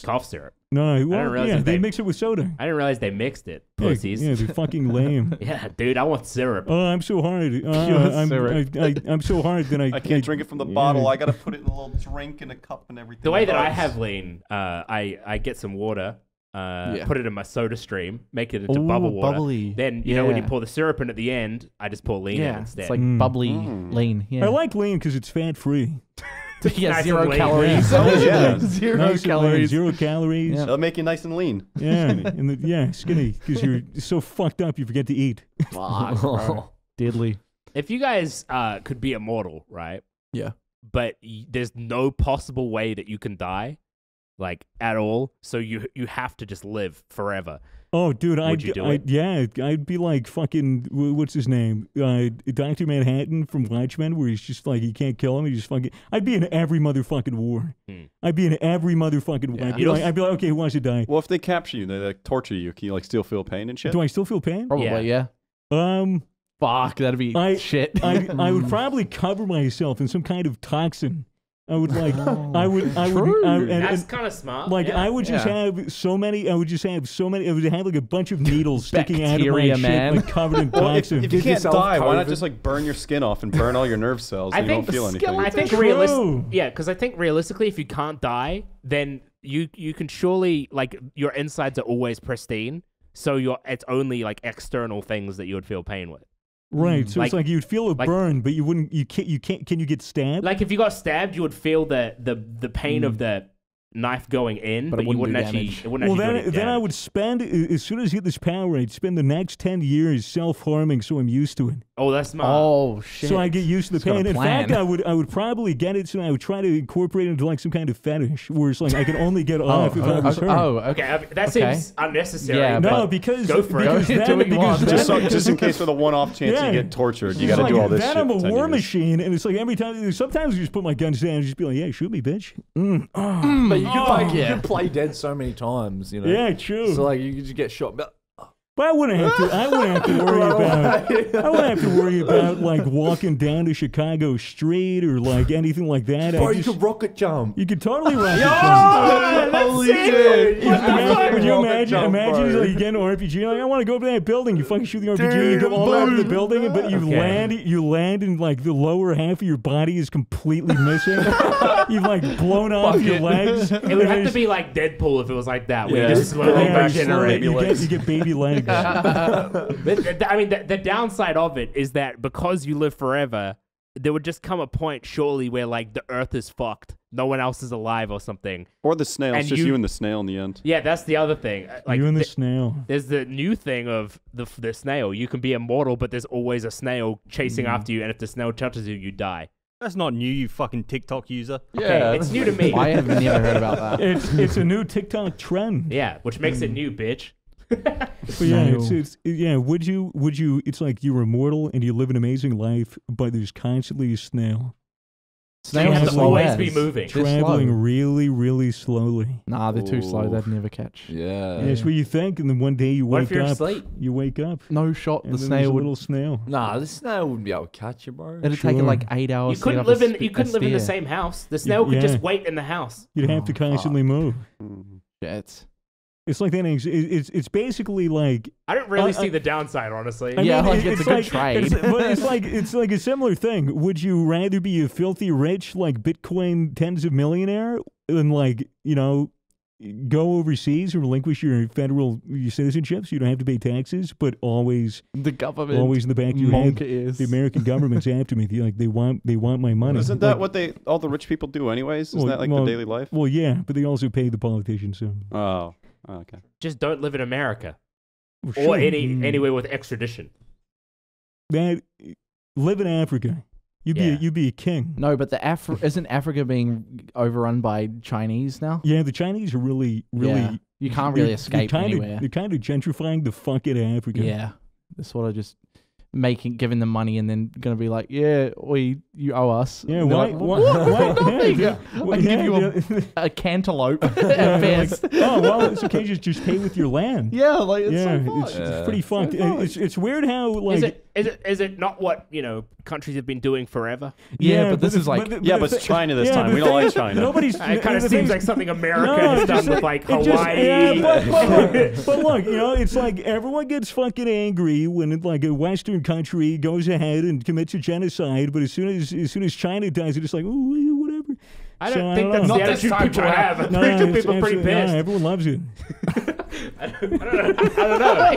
cough syrup. No, well, realize yeah, that they they- mix it with soda. I didn't realize they mixed it. Yeah, Pussies. Yeah, they're fucking lame. Yeah, dude, I want syrup. Oh, I'm so hard. syrup. I'm so hard that I can't drink it from the bottle. I gotta put it in a little drink in a cup and everything. The way that I else. have lean, I get some water, Yeah. put it in my soda stream, make it into Ooh, bubble water. bubbly. Then, you know, when you Yeah. pour the syrup in at the end, I just pour lean in Yeah. instead. It's like bubbly lean. Yeah. I like lean because it's fat free. Yeah, Nice zero and lean. calories. Yeah. Zero Nice and lean, calories. 0 calories. Yeah. It'll make you nice and lean. Yeah, skinny because you're so fucked up you forget to eat. Fuck, bro. Deadly. If you guys could be immortal, right? Yeah. But there's no possible way that you can die, like at all. So you have to just live forever. Oh, dude, Would you do it? I'd be like fucking, what's his name? Dr. Manhattan from Watchmen, where he's just like, he can't kill him. He just fucking, I'd be in every motherfucking war. I'd be in every motherfucking war. I'd be like, okay, who wants to die? Well, if they capture you, they like torture you. Can you like still feel pain and shit? Do I still feel pain? Probably, yeah. Fuck, that'd be shit. I would probably cover myself in some kind of toxin. I would like, That's kind of smart. Like yeah. I would just have so many. I would have like a bunch of needles sticking out of my Bacteria, shit, man. like covered in toxin. If you can't yourself die, why not COVID. just like burn your skin off and burn all your nerve cells so you don't feel anything? I think because I think realistically, if you can't die, then you can surely like your insides are always pristine. So it's only like external things that you would feel pain with. Right, so it's like you'd feel a burn, but you wouldn't. You can't. Can you get stabbed? Like if you got stabbed, you would feel the pain of the knife going in, but you wouldn't actually. It wouldn't Well, actually do any then I damage. would spend as soon as I get this power, I'd spend the next 10 years self-harming, so I'm used to it. Oh, that's smart. Oh shit. So I get used to the got a pain. In plan. fact, I would probably get it. So I would try to incorporate it into like some kind of fetish, where it's like I can only get off if I was hurt. Okay, that seems unnecessary. Yeah, No, but because go for it. then, Do what you want. Just in case for the one-off chance Yeah. you get tortured, you it's got to do all this then shit. I'm a for 10 war years. machine, and it's like every time. Sometimes you just put my guns down and just be like, "Yeah, shoot me, bitch." But you could play dead so many times, you know. Yeah, true. So like you could just get shot. But But I wouldn't have to. I wouldn't have to worry about. I wouldn't have to worry about like walking down to Chicago Street or like anything like that. bro, you could rocket jump. You could totally rocket jump. Holy shit! Would you imagine? Imagine like you get an RPG. You're like, I want to go up to that building. You fucking shoot the RPG. You go all the way up to the building, but you land, and like the lower half of your body is completely missing. You've like blown off your legs. It would have to be like Deadpool if it was like that. Where you just slowly Yeah, regenerate. you get baby legs. I mean, the downside of it is that because you live forever, there would just come a point, surely, where like the Earth is fucked, no one else is alive or something. Or the snail. It's And just you and the snail in the end. Yeah, that's the other thing. Like You and the snail. there's the new thing of the snail. You can be immortal, but there's always a snail chasing after you, and if the snail touches you, you die. That's not new, you fucking TikTok user. Okay, it's new to me. I have never heard about that. It's a new TikTok trend. Yeah, which makes it new, bitch. But yeah, would you? It's like you're immortal and you live an amazing life, but there's constantly a snail So you have to slow always as. be moving. They're traveling slow. really, really slowly. Nah, they're too slow. They'd never catch. Yeah. That's what you think, and then one day you What if wake you're up. asleep? You wake up, No shot. and The then there's a snail would. little snail. Nah, the snail wouldn't be able to catch you, bro. It'd take it like 8 hours. You to get couldn't up live a in you st- couldn't a live in the stair. same house. The snail could yeah. just wait in the house. You'd have to constantly move. Shit. It's like that. It's basically like. I don't really see the downside, honestly. I Yeah, mean, like, it's a good trade. But it's like a similar thing. Would you rather be a filthy rich, like Bitcoin tens of millionaire, than like go overseas or relinquish your citizenships? You don't have to pay taxes, but always The government. in the back of your head, Monk is. the American government's after me. They want my money. Isn't that Like, what all the rich people do anyways? Isn't that like the daily life? Well, yeah, but they also pay the politicians. So Oh, okay. Just don't live in America Well, or sure. anywhere with extradition. that live in Africa. You'd be a king. No, but isn't Africa being overrun by Chinese now? Yeah, the Chinese are really. Yeah. You can't really escape anywhere. They're kind of gentrifying the fuck out of Africa. Yeah. They're sort of just giving them money and then going to be like, yeah, you owe us. Yeah, And they're why? like, Why? Yeah. I can give you a cantaloupe at best. Oh well, it's okay. Just pay with your land. Yeah, like it's Yeah, so fun. it's pretty fucked. It's weird how like. Is it not what countries have been doing forever? Yeah, but this is like But it's China this time. the We don't thing like is, China. Nobody's. It kind of the seems thing like is- something America No, has it's done just with like- like it just- Hawaii. yeah, but look, it's like everyone gets fucking angry when like a Western country goes ahead and commits a genocide, but as soon as China does it, it's like, ooh, whatever. I don't think that's the attitude people have. I'm pretty sure people are pretty pissed. Everyone loves it. I don't know.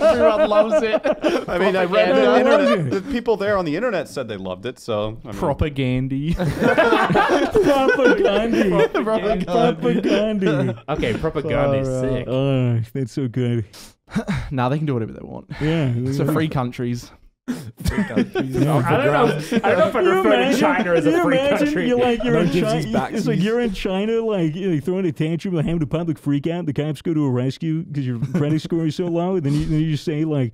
Everyone loves it. I mean, I read the internet. The people there on the internet said they loved it, so I mean, Propagandy. Propaganda. Okay, propaganda is sick. Oh, that's so good. Nah, they can do whatever they want. Yeah. It's a free countries. I don't know if I'd refer to China as a free country. You're in China. It's like you're in China, like you're throwing a tantrum, like having a public freak out. The cops go to a rescue because your credit score is so low. And then you just say like,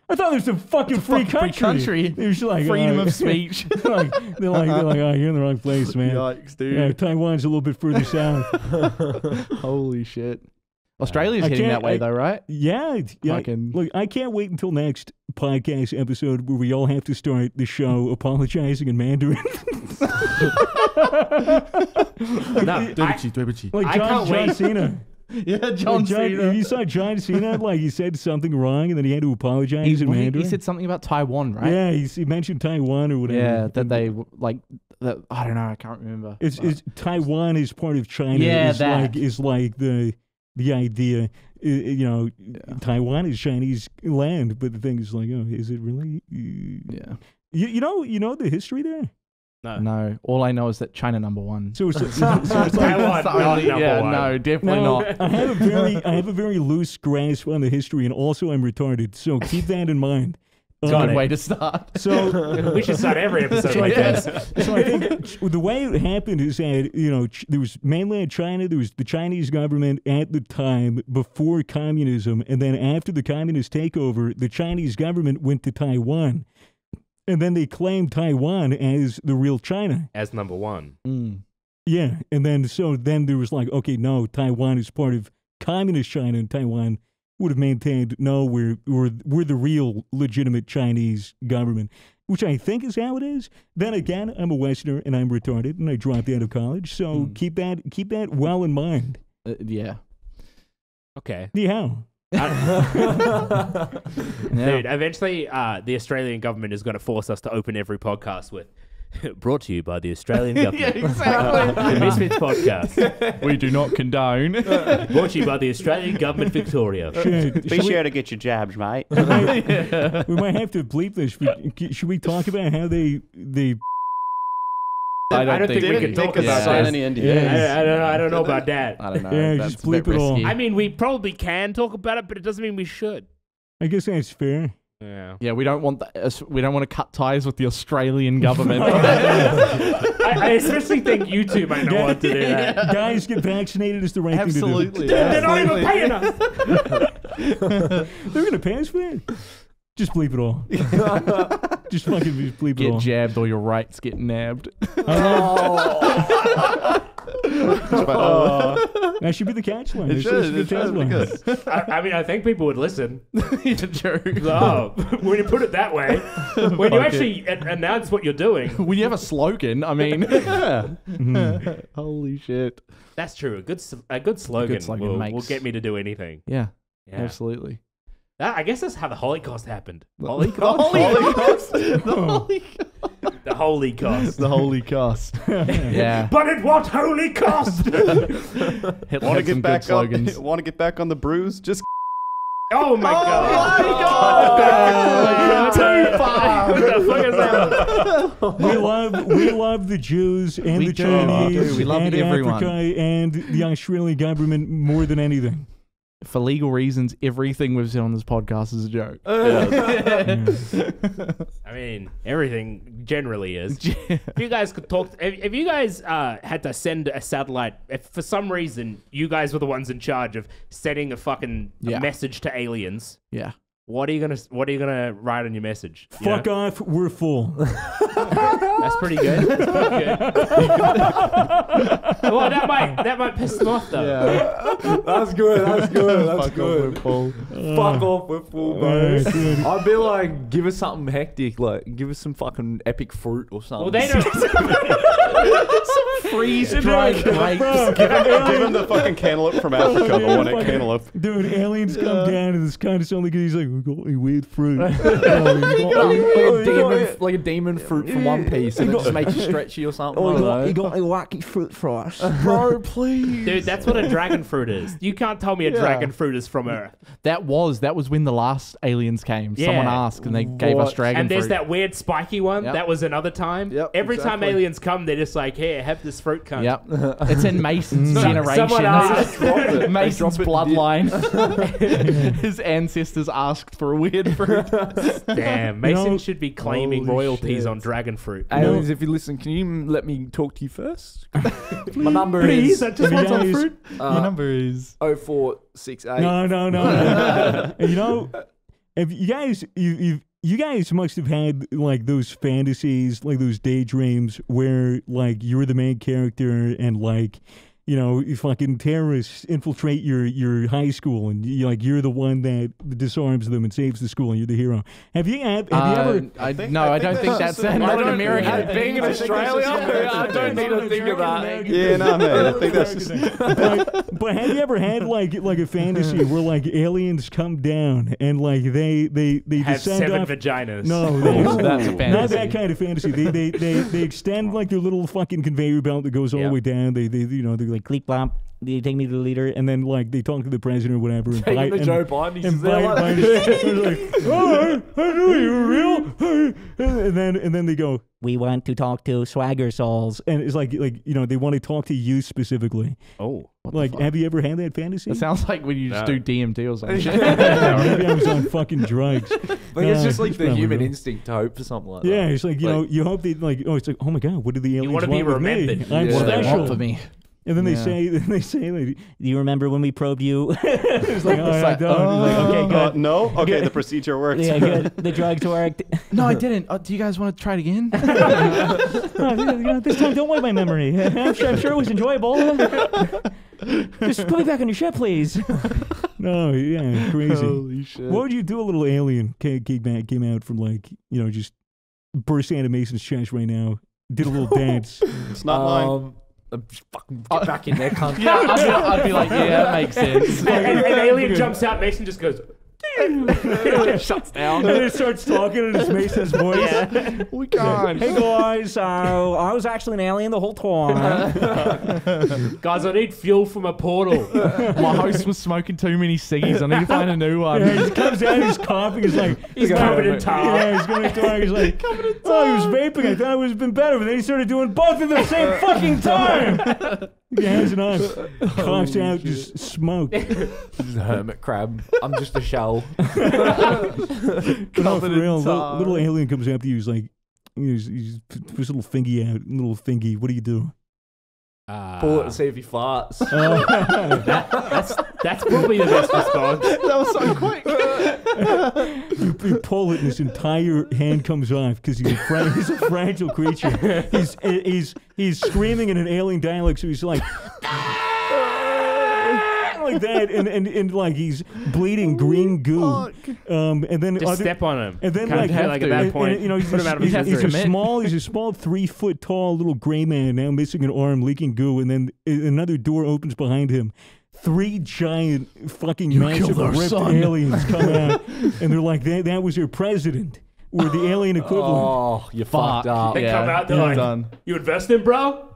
"I thought there's a fucking free country." They're just like freedom of speech. they're like, oh, you're in the wrong place, man. Yikes, dude. Yeah, Taiwan's a little bit further south. Holy shit. Australia's heading that way, though, right? Yeah. Look, I can't wait until next podcast episode where we all have to start the show apologizing in Mandarin. Like John Cena. Yeah, John Cena. You saw John Cena, like he said something wrong and then he had to apologize in Mandarin. He said something about Taiwan, right? Yeah, he mentioned Taiwan or whatever. Yeah, that they like. I don't know. I can't remember. It's Taiwan is part of China. Yeah, is like the idea. Taiwan is Chinese land, but the thing is like, oh, is it really? Yeah. You know the history there. No. All I know is that China #1. So it's like Taiwan, not number one. No, definitely not. I have a very loose grasp on the history, and also I'm retarded. So keep that in mind. It's a good way to start. So we should start every episode like this. So I think the way it happened is that there was mainland China, there was the Chinese government at the time before communism, and then after the communist takeover, the Chinese government went to Taiwan, and then they claimed Taiwan as the real China, as #1. Yeah, and then there was like, okay, no, Taiwan is part of communist China, and Taiwan would have maintained, no, we're the real legitimate Chinese government, which I think is how it is. Then again, I'm a Westerner and I'm retarded and I dropped out of college, so keep that well in mind. Yeah. Okay. Yeah. Dude, eventually the Australian government is going to force us to open every podcast with brought to you by the Australian government. Yeah, exactly. The Misfits Podcast. We do not condone. Brought to you by the Australian government, Victoria. Be sure to get your jabs, mate. We might have to bleep this. Should we talk about how they I don't think we can talk about sign any NDAs. I don't know about that. I don't know. Yeah, That's just bleep it all. I mean, we probably can talk about it, but it doesn't mean we should. I guess that's fair. Yeah, we don't want we don't want to cut ties with the Australian government. I especially think you two might not want to do that. Guys, get vaccinated is the right Absolutely. thing to do. They're not even paying us. They're gonna pay us for that. Just bleep it all. Just fucking bleep it all. Get jabbed or your rights get nabbed. That should be the catchline. It should be good. I mean, I think people would listen. True. Oh, when you put it that way, when you actually announce what you're doing. When you have a slogan, I mean. Holy shit. That's true. A good slogan, will get me to do anything. Yeah. Absolutely. I guess that's how the Holocaust happened. The Holocaust? The Holy Cost. The Holy Cost. Yeah. But at what holy cost? Want to get back on the brews? Just oh my god! What the fuck is that? We love the Jews and the Chinese we love and everyone. Africa and the Australian government more than anything. For legal reasons, everything we've said on this podcast is a joke. I mean, everything generally is. If you guys could talk, if you guys had to send a satellite, if for some reason you guys were the ones in charge of sending a fucking message to aliens, what are you gonna write on your message? Fuck off, we're full. That's pretty good. Well, that might piss them off though. Yeah. That's good. Fuck off, we're full, bro. I'd be like, give us something hectic, like give us some fucking epic fruit or something. Well, they don't. Some freeze-dried grapes. give him the fucking cantaloupe from Africa, the one at cantaloupe. Dude, aliens come down and this kind of something. He's like, we got any weird fruit. Like a demon fruit from One Piece and it just makes you stretchy or something. You got a wacky fruit for us. Bro, please. Dude, that's what a dragon fruit is. You can't tell me a dragon fruit is from Earth. That was when the last aliens came. Yeah. Someone asked and they gave us dragon And there's fruit. that weird spiky one. Yep. That was another time. Yep, Every time exactly. aliens come, they're just like, here, have this fruit cunt. Yep. It's in Mason's generation. Someone asked. Mason's They drop it bloodline. His ancestors asked for a weird fruit. Damn, Mason should be claiming Holy royalties shit. on dragon fruit. Aliens, if you listen, can you let me talk to you first? My number Please, is I just want some fruit. Your number is 0468. No. And you know, if you guys must have had like those fantasies, like those daydreams where like you're the main character and like, you know, you fucking terrorists infiltrate your high school and you're the one that disarms them and saves the school and you're the hero. Have you ever? I don't think that's not an American. Being in Australia, I don't need to think of that. Yeah, no, man. I think that's just. But have you ever had like a fantasy where like aliens come down and like they Have descend 7 off? vaginas. No, That's a not fantasy. that kind of fantasy. They extend like their little fucking conveyor belt that goes all the way down. They're like click blop. They take me to the leader, and then like they talk to the president or whatever. And Taking the and, Joe Biden, he's and there Biden is like, oh, I knew you were real. And then they go, we want to talk to Swagger Souls, and it's like you know they want to talk to you specifically. Oh. Like, have you ever had that fantasy? It sounds like when you just do DMT or something. Maybe I was on fucking drugs. But it's just like it's the probably human real. instinct to hope for something like that. Yeah, it's like, you know, you hope they like, oh, it's like, oh my God, what did the aliens wanna be want with me? remembered. I'm Yeah. What do they special. want for me? And then they say, like, do you remember when we probed you? It's like, oh, I don't. It's like, okay, good. No? Okay, the procedure works. Yeah, good. The drugs worked. No, I didn't. Do you guys want to try it again? This time, don't wipe my memory. I'm sure it was enjoyable. Just put me back on your ship, please. No, yeah, crazy. Holy shit. What would you do? A little alien came out from like, you know, just burst out of Mason's chest right now. Did a little dance. It's not mine. Just fucking get back in there, cunt. Yeah, I'd be like, yeah, that makes sense. And alien jumps out, Mason just goes, Shuts down. And it starts talking in his Mason's voice. We can't. Hey guys, I was actually an alien the whole time. guys, I need fuel from a portal. My host was smoking too many ciggies. I need to find a new one. Yeah, he comes out, he's coughing, he's like, He's covered in tar. yeah, he's going to talk, he's like, oh, he was vaping, I thought it would have been better, but then he started doing both at the same fucking time. He has it on, coughs out, just smoke. Just a hermit crab. I'm just a shell. No, for real, little alien comes after you, he's like, he's puts a little thingy out, little thingy, what do you do? Pull it and see if he farts. That's probably the best response. That was so quick. You pull it and his entire hand comes off because he's a fragile creature. He's screaming in an alien dialect, so he's like like that, and like he's bleeding green goo. And then Just step on him. And then Kinda like at that point, and, you know, he's put him out of his a misery. small 3 foot tall little gray man now missing an arm, leaking goo, and then another door opens behind him. 3 giant fucking massive ripped aliens come out, and they're like, that was your president, or the alien equivalent. Oh, you fucked up. They come out, they're like, done. you investing, bro?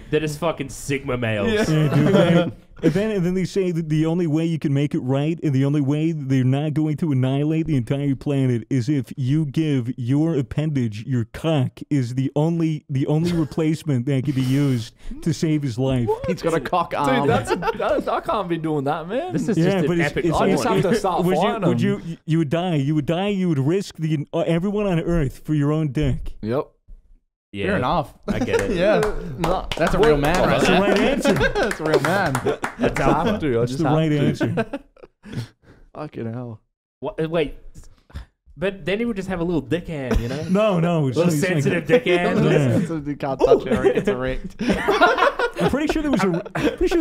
They're just fucking Sigma males. Yeah, dude, and then they say that the only way you can make it right, and the only way they're not going to annihilate the entire planet, is if you give your appendage, your cock, is the only replacement that can be used to save his life. He's got a cock arm. Dude, I can't be doing that, man. This is Yeah, just but an it's- epic it's- I just moment. have to start fighting Would him. you would die? You would die. You would risk everyone on Earth for your own dick. Yep. Yeah, Fair enough. I get it. Yeah. That's a real man right That's the there. right answer. That's a real man. That's have to. I That's just the have right to. answer. Fucking hell. Wait, but then he would just have a little dick hand, you know? No. It's Little it's like- sensitive dick hand. Yeah. You can't touch it or it gets erect. I'm pretty sure there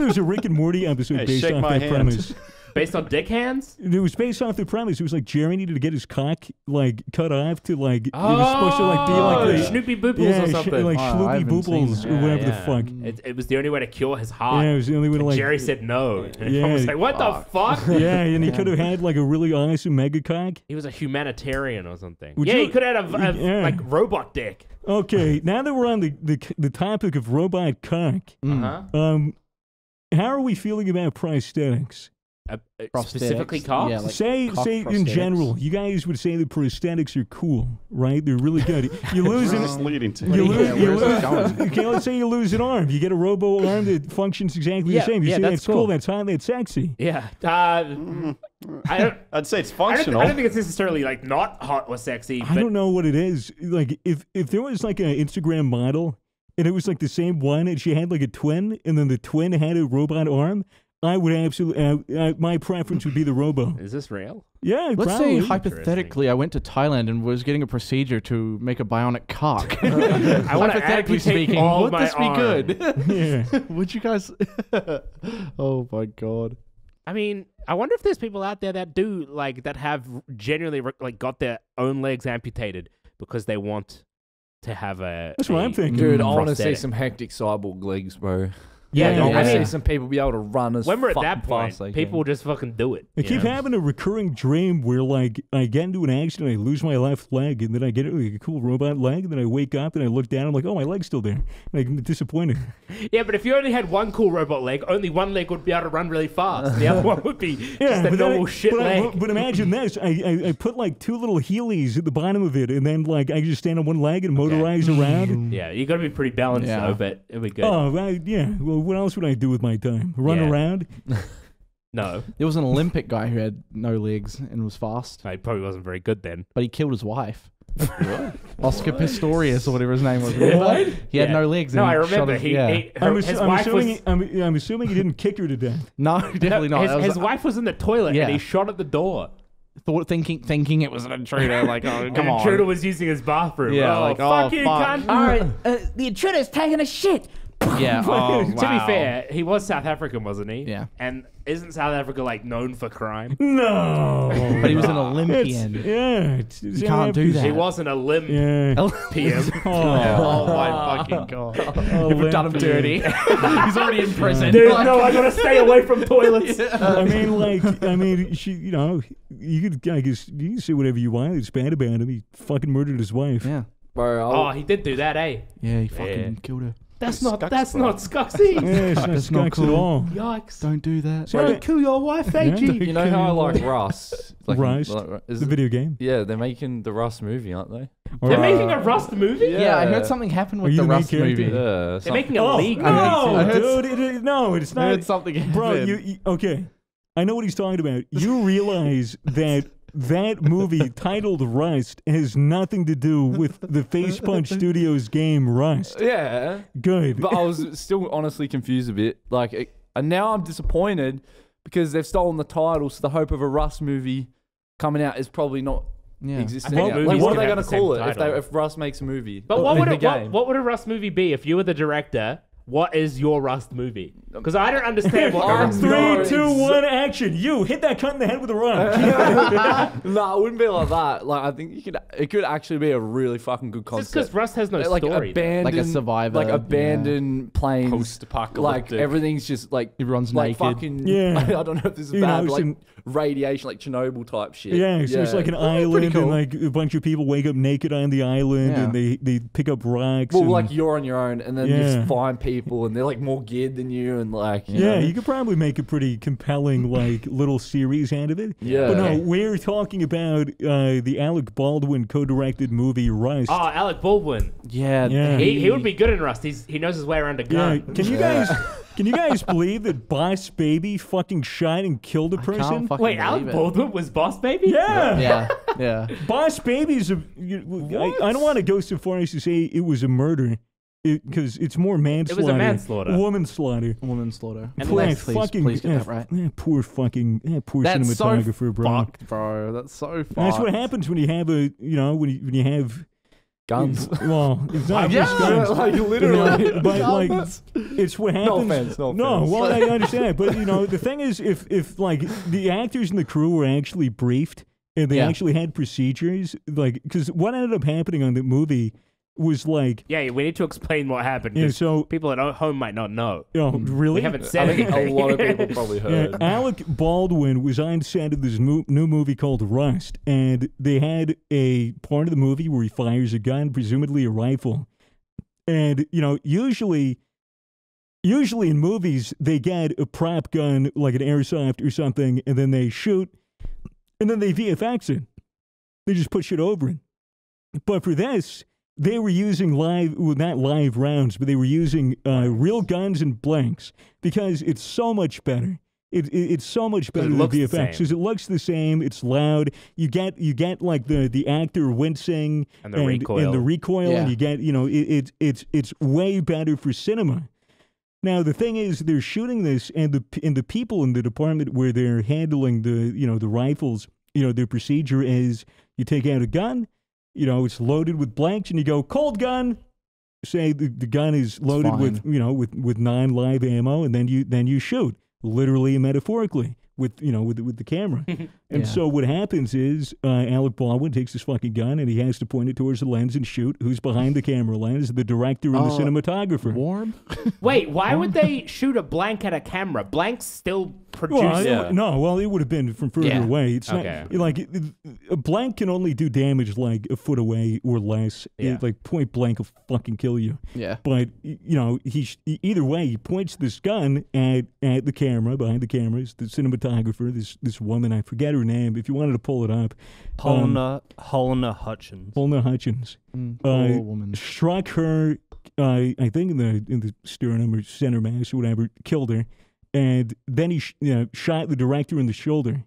was a Rick and Morty episode Hey, based shake off my that hand. premise. Based on dick hands? It was based off the premise. It was like Jerry needed to get his cock like cut off to like. It was supposed to like be like the Snoopy Booples or something. like Schloopy Booples or whatever the fuck. It was the only way to cure his heart. Yeah, it was the only way to like. Jerry said no. And I was like, what the fuck? Yeah, and he could have had like a really awesome mega cock. He was a humanitarian or something. Would he you- could have had a like robot dick. Okay, now that we're on the topic of robot cock, Uh-huh. how are we feeling about prosthetics? Specifically cops? Yeah, like say cock in prosthetics. general, you guys would say that prosthetics are cool, right? They're really good. You lose Where's this an leading to? okay, let's say you lose an arm. You get a robo arm that functions exactly the same. You say that's cool. That's hot. That's sexy. Yeah. I don't. I'd say it's I functional. don't think it's necessarily like not hot or sexy. I don't know what it is. Like if there was like an Instagram model and it was like the same one and she had like a twin and then the twin had a robot arm, I would absolutely. My preference would be the robo. Is this real? Yeah, Let's probably. say hypothetically, I went to Thailand and was getting a procedure to make a bionic cock. I want to Hypothetically amputate speaking, all would my this be arm. good? Yeah. Would you guys? Oh my god. I mean, I wonder if there's people out there that do like that have genuinely like got their own legs amputated because they want to have a. That's what I'm thinking. Dude, I want to see prosthetic. some hectic cyborg legs, bro. Yeah, I want to I mean, see some people be able to run as when we're at fucking that point, fast they people will can. just fucking do it. I you keep know? having a recurring dream where, like, I get into an accident, I lose my left leg, and then I get like a cool robot leg, and then I wake up and I look down, I'm like, oh, my leg's still there. And I'm disappointed. Yeah, but if you only had one cool robot leg, only one leg would be able to run really fast. The other one would be just a but then normal shit leg. But imagine this: I put like two little heelys at the bottom of it, and then like I just stand on one leg and motorize around. Yeah, you got to be pretty balanced Yeah. though, but it'll be good. Oh, right, yeah. Well, what else would I do with my time? Run Yeah. around? No, There was an Olympic guy who had no legs and was fast, he probably wasn't very good then. but he killed his wife. Oscar Pistorius or whatever his name was. Remember? He had Yeah. no legs. No, and I shot remember. his- He, yeah. his wife was. I'm assuming he didn't kick her to death. No, definitely not. That was- His wife was in the toilet Yeah. and he shot at the door. thinking it was an intruder. Like, oh, And come on. intruder was using his bathroom. Yeah, oh, like, fuck oh, you, fuck. cunt. All right, the intruder's taking a shit. Yeah. Oh, To be wow. fair, he was South African, wasn't he? Yeah. And isn't South Africa like known for crime? No. But he was an It's, Olympian. you can't do that. He wasn't a limb Yeah. PM. Oh my fucking god! We've done him dirty. He's already in prison. Dude, no, I gotta stay away from toilets. I mean, she, you could, I guess, you can say whatever you want. It's bad about him. He fucking murdered his wife. Yeah. Bro, Oh, he did do that, eh? Yeah, he fucking killed her. That's not Scuxy. Yeah, it's not That's not Skux at cool. all. Yikes. Don't do that. So- Don't kill your wife, AG. you know how I like Rust? Rust? Is The video game. Yeah, they're making the Rust movie, aren't they? They're making a Rust movie? Yeah, I heard something happened Are with you the the main Rust character? movie. Yeah. They're making a Oh, league no, movie, too. dude. No, it's I not. heard something Bro, happened. okay. I know what he's talking about. You realize that movie titled Rust has nothing to do with the Face Punch Studios game Rust. Yeah. Good. But I was still honestly confused a bit. And now I'm disappointed because they've stolen the title, so the hope of a Rust movie coming out is probably not Yeah. existing. I think Like, movies what are can they have going the to call same it title. if Rust makes a movie? But what would, in it, the what, game? what would a Rust movie be if you were the director? What is your Rust movie? Because I don't understand what a Rust movie 3, is. 2, 1, action. You hit that cunt in the head with a rock. No, it wouldn't be like that. Like I think it could actually be a really fucking good Just concept. because Rust has no like story. though. abandoned, Like a Survivor, like abandoned planes, Post-apocalyptic. Like everything's just like Everyone's like naked. fucking. Yeah. I don't know if this is You bad, know, but like some- radiation, like Chernobyl type shit. Yeah, so it's like an island, cool. and like a bunch of people wake up naked on the island, Yeah. and they pick up rocks. Well, and, like you're on your own, and then you Yeah. just find people, and they're like more geared than you, and like you yeah, know. you could probably make a pretty compelling like little series out of it. Yeah. But no, we're talking about the Alec Baldwin co-directed movie Rust. Oh, Alec Baldwin. Yeah. Yeah. He would be good in Rust. He knows his way around a Yeah, gun. can you guys believe that Boss Baby fucking shot and killed a Can't person? fucking Wait, Alec believe it. Baldwin was Boss Baby? Yeah. Yeah. Yeah. Boss Baby's I don't want to go so far as to say it was a murder, because it's more manslaughter. It was a manslaughter. Womanslaughter. Woman slaughter. And Poor less- Please get that right. Poor fucking poor That's so cinematographer, bro. fucked, bro. That's so fucked. That's what happens when you have a when you have Guns. Well, it's not just guns. Like literally. But like, it's what happens. No offense. No, well, I understand. But the thing is, if like the actors in the crew were actually briefed and they actually had procedures, like, because what ended up happening on the movie was like, yeah, we need to explain what happened. Yeah, so people at home might not know. Oh, really? We haven't said anything. A lot of people probably heard. Alec Baldwin was on set of this new movie called Rust, and they had a part of the movie where he fires a gun, presumably a rifle. And usually in movies they get a prop gun like an airsoft or something, and then they shoot, and then they VFX it. They just put shit over it. But for this, they were using not live rounds, but they were using real guns and blanks because it's so much better. It's so much better than VFX because it looks the same. It's loud. You get like the actor wincing and the recoil, and you get it's way better for cinema. Now the thing is, they're shooting this, and the people in the department where they're handling the rifles, their procedure is you take out a gun. It's loaded with blanks, and you go cold gun. Say the gun is loaded with non-live ammo, and then you shoot, literally and metaphorically, with the camera. And so what happens is Alec Baldwin takes this fucking gun and he has to point it towards the lens and shoot. Who's behind the camera lens? The director and the cinematographer. Warm? Wait, why would they shoot a blank at a camera? Blanks still produce. Well, it would have been from further away. It's okay. not like a blank can only do damage like a foot away or less. Like point blank will fucking kill you. Yeah. But either way, he points this gun at the camera. Behind the camera is the cinematographer. This woman, I forget her name. If you wanted to pull it up, Helena Hutchins. Helena Hutchins. Poor woman. Struck her. I think in the sternum or center mass or whatever, killed her. And then he shot the director in the shoulder.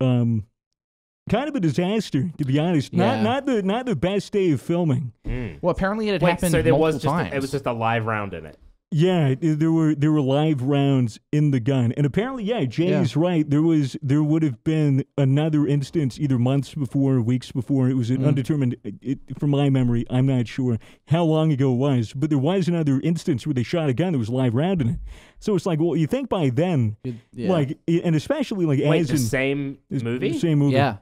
Kind of a disaster, to be honest. Not the best day of filming. Well, apparently it had happened so there was multiple times. It was just a live round in it. Yeah, there were live rounds in the gun, and apparently, Jay's right. There would have been another instance either months before, or weeks before. It was an undetermined. From my memory, I'm not sure how long ago it was, but there was another instance where they shot a gun that was live round in it. So it's like, well, you think by then, like, and especially like the same movie, yeah.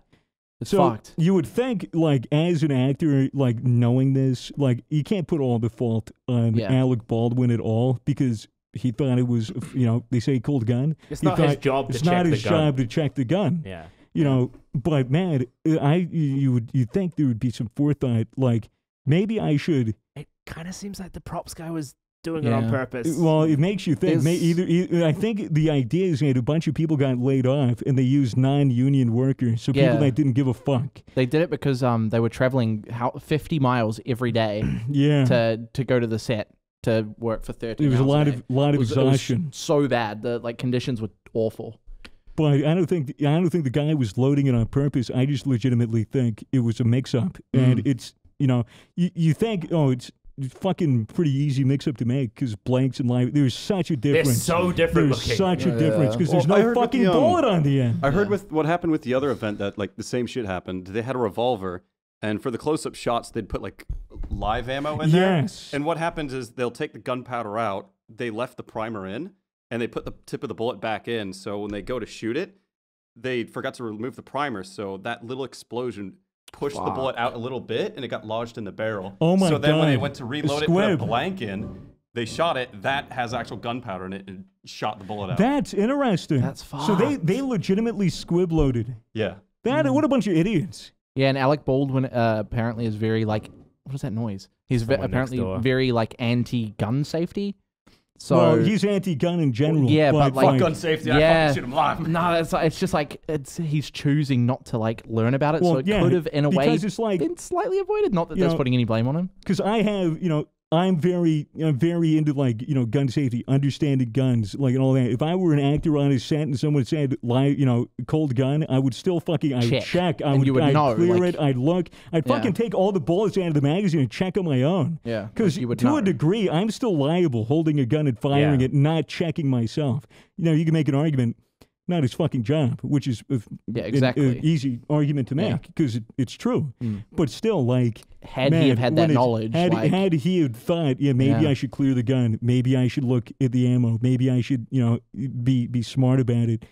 It's so fucked. You would think, like, as an actor, like, knowing this, like, you can't put all the fault on Alec Baldwin at all because he thought it was, they say cold gun. It's not his job to check the gun. It's not his job to check the gun. Yeah. But man, you'd think there would be some forethought. Like, maybe I should. It kind of seems like the props guy was doing it on purpose. Well, it makes you think. Either I think the idea is that a bunch of people got laid off and they used non-union workers, so people that didn't give a fuck. They did it because they were traveling 50 miles every day to go to the set to work for 30 hours. There was a lot of exhaustion. It was so bad. The conditions were awful. But I don't think the guy was loading it on purpose. I just legitimately think it was a mix-up, and it's you think it's fucking pretty easy mix-up to make because blanks and live. There's such a difference. They're so different looking. There's such a difference because there's no fucking bullet on the end. I heard with what happened with the other event that like the same shit happened. They had a revolver, and for the close-up shots, they'd put like live ammo in there. Yes. And what happens is they'll take the gunpowder out. They left the primer in, and they put the tip of the bullet back in. So when they go to shoot it, they forgot to remove the primer. So that little explosion pushed the bullet out a little bit, and it got lodged in the barrel. Oh my God. So then when they went to reload it, put a blank in, they shot it. That has actual gunpowder in it and shot the bullet out. That's interesting. That's fucked. So they legitimately squib loaded. Yeah. What a bunch of idiots. Yeah, and Alec Baldwin apparently is very like, what is that noise? He's apparently very like anti-gun safety. So he's anti-gun in general. Yeah, but like gun safety, I fucking shoot him live. No, it's just like he's choosing not to like learn about it. So it could have in a way it's like, been slightly avoided. Not that that's putting any blame on him. Because I have, I'm very into like, gun safety, understanding guns, like and all that. If I were an actor on a set and someone said, cold gun, I would still fucking, I would check. I'd clear it. I'd look. I'd fucking take all the bullets out of the magazine and check on my own. Yeah. Because to a degree, I'm still liable holding a gun and firing it, not checking myself. You can make an argument. not his fucking job, which is exactly. an easy argument to make because it's true. But still, like, had he have had that knowledge, had he had thought, maybe I should clear the gun, maybe I should look at the ammo, maybe I should, be smart about it.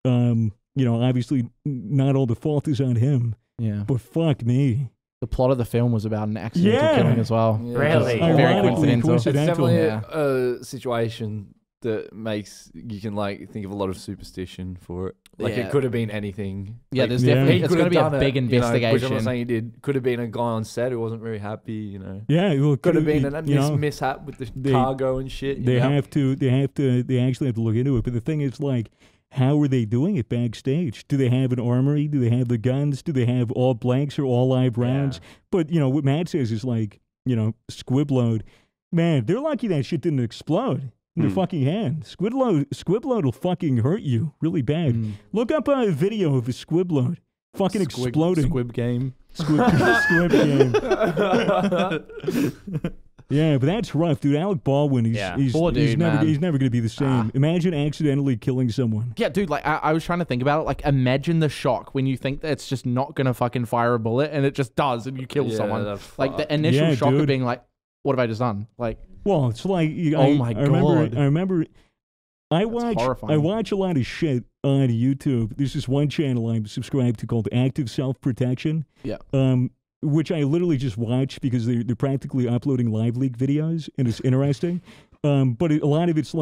Obviously, not all the fault is on him. Yeah. But fuck me. The plot of the film was about an accidental killing as well. Yeah. Really? Very coincidental. It's definitely a situation that makes you can think of a lot of superstition for it. It could have been anything. Yeah, there's definitely it's going to be a big investigation. Which I'm not saying he did. Could have been a guy on set who wasn't very happy. Yeah, well, could have been a mishap with the cargo and shit. They actually have to look into it. But the thing is, how are they doing it backstage? Do they have an armory? Do they have the guns? Do they have all blanks or all live rounds? But, what Matt says is squib load. Man, they're lucky that shit didn't explode in their fucking hand. Squib load will fucking hurt you really bad. Look up a video of a squib load fucking exploding. Squib game. Squib game. Yeah, but that's rough, dude. Alec Baldwin, he's never going to be the same. Imagine accidentally killing someone. Yeah, dude, I was trying to think about it. Imagine the shock when you think that it's just not going to fucking fire a bullet and it just does and you kill someone. The initial shock of being what have I just done? Well, it's oh my God. I remember I watch a lot of shit on YouTube. There's this one channel I'm subscribed to called Active Self-Protection. Yeah. Which I literally just watch because they're practically uploading live leak videos, and it's interesting. But a lot of it's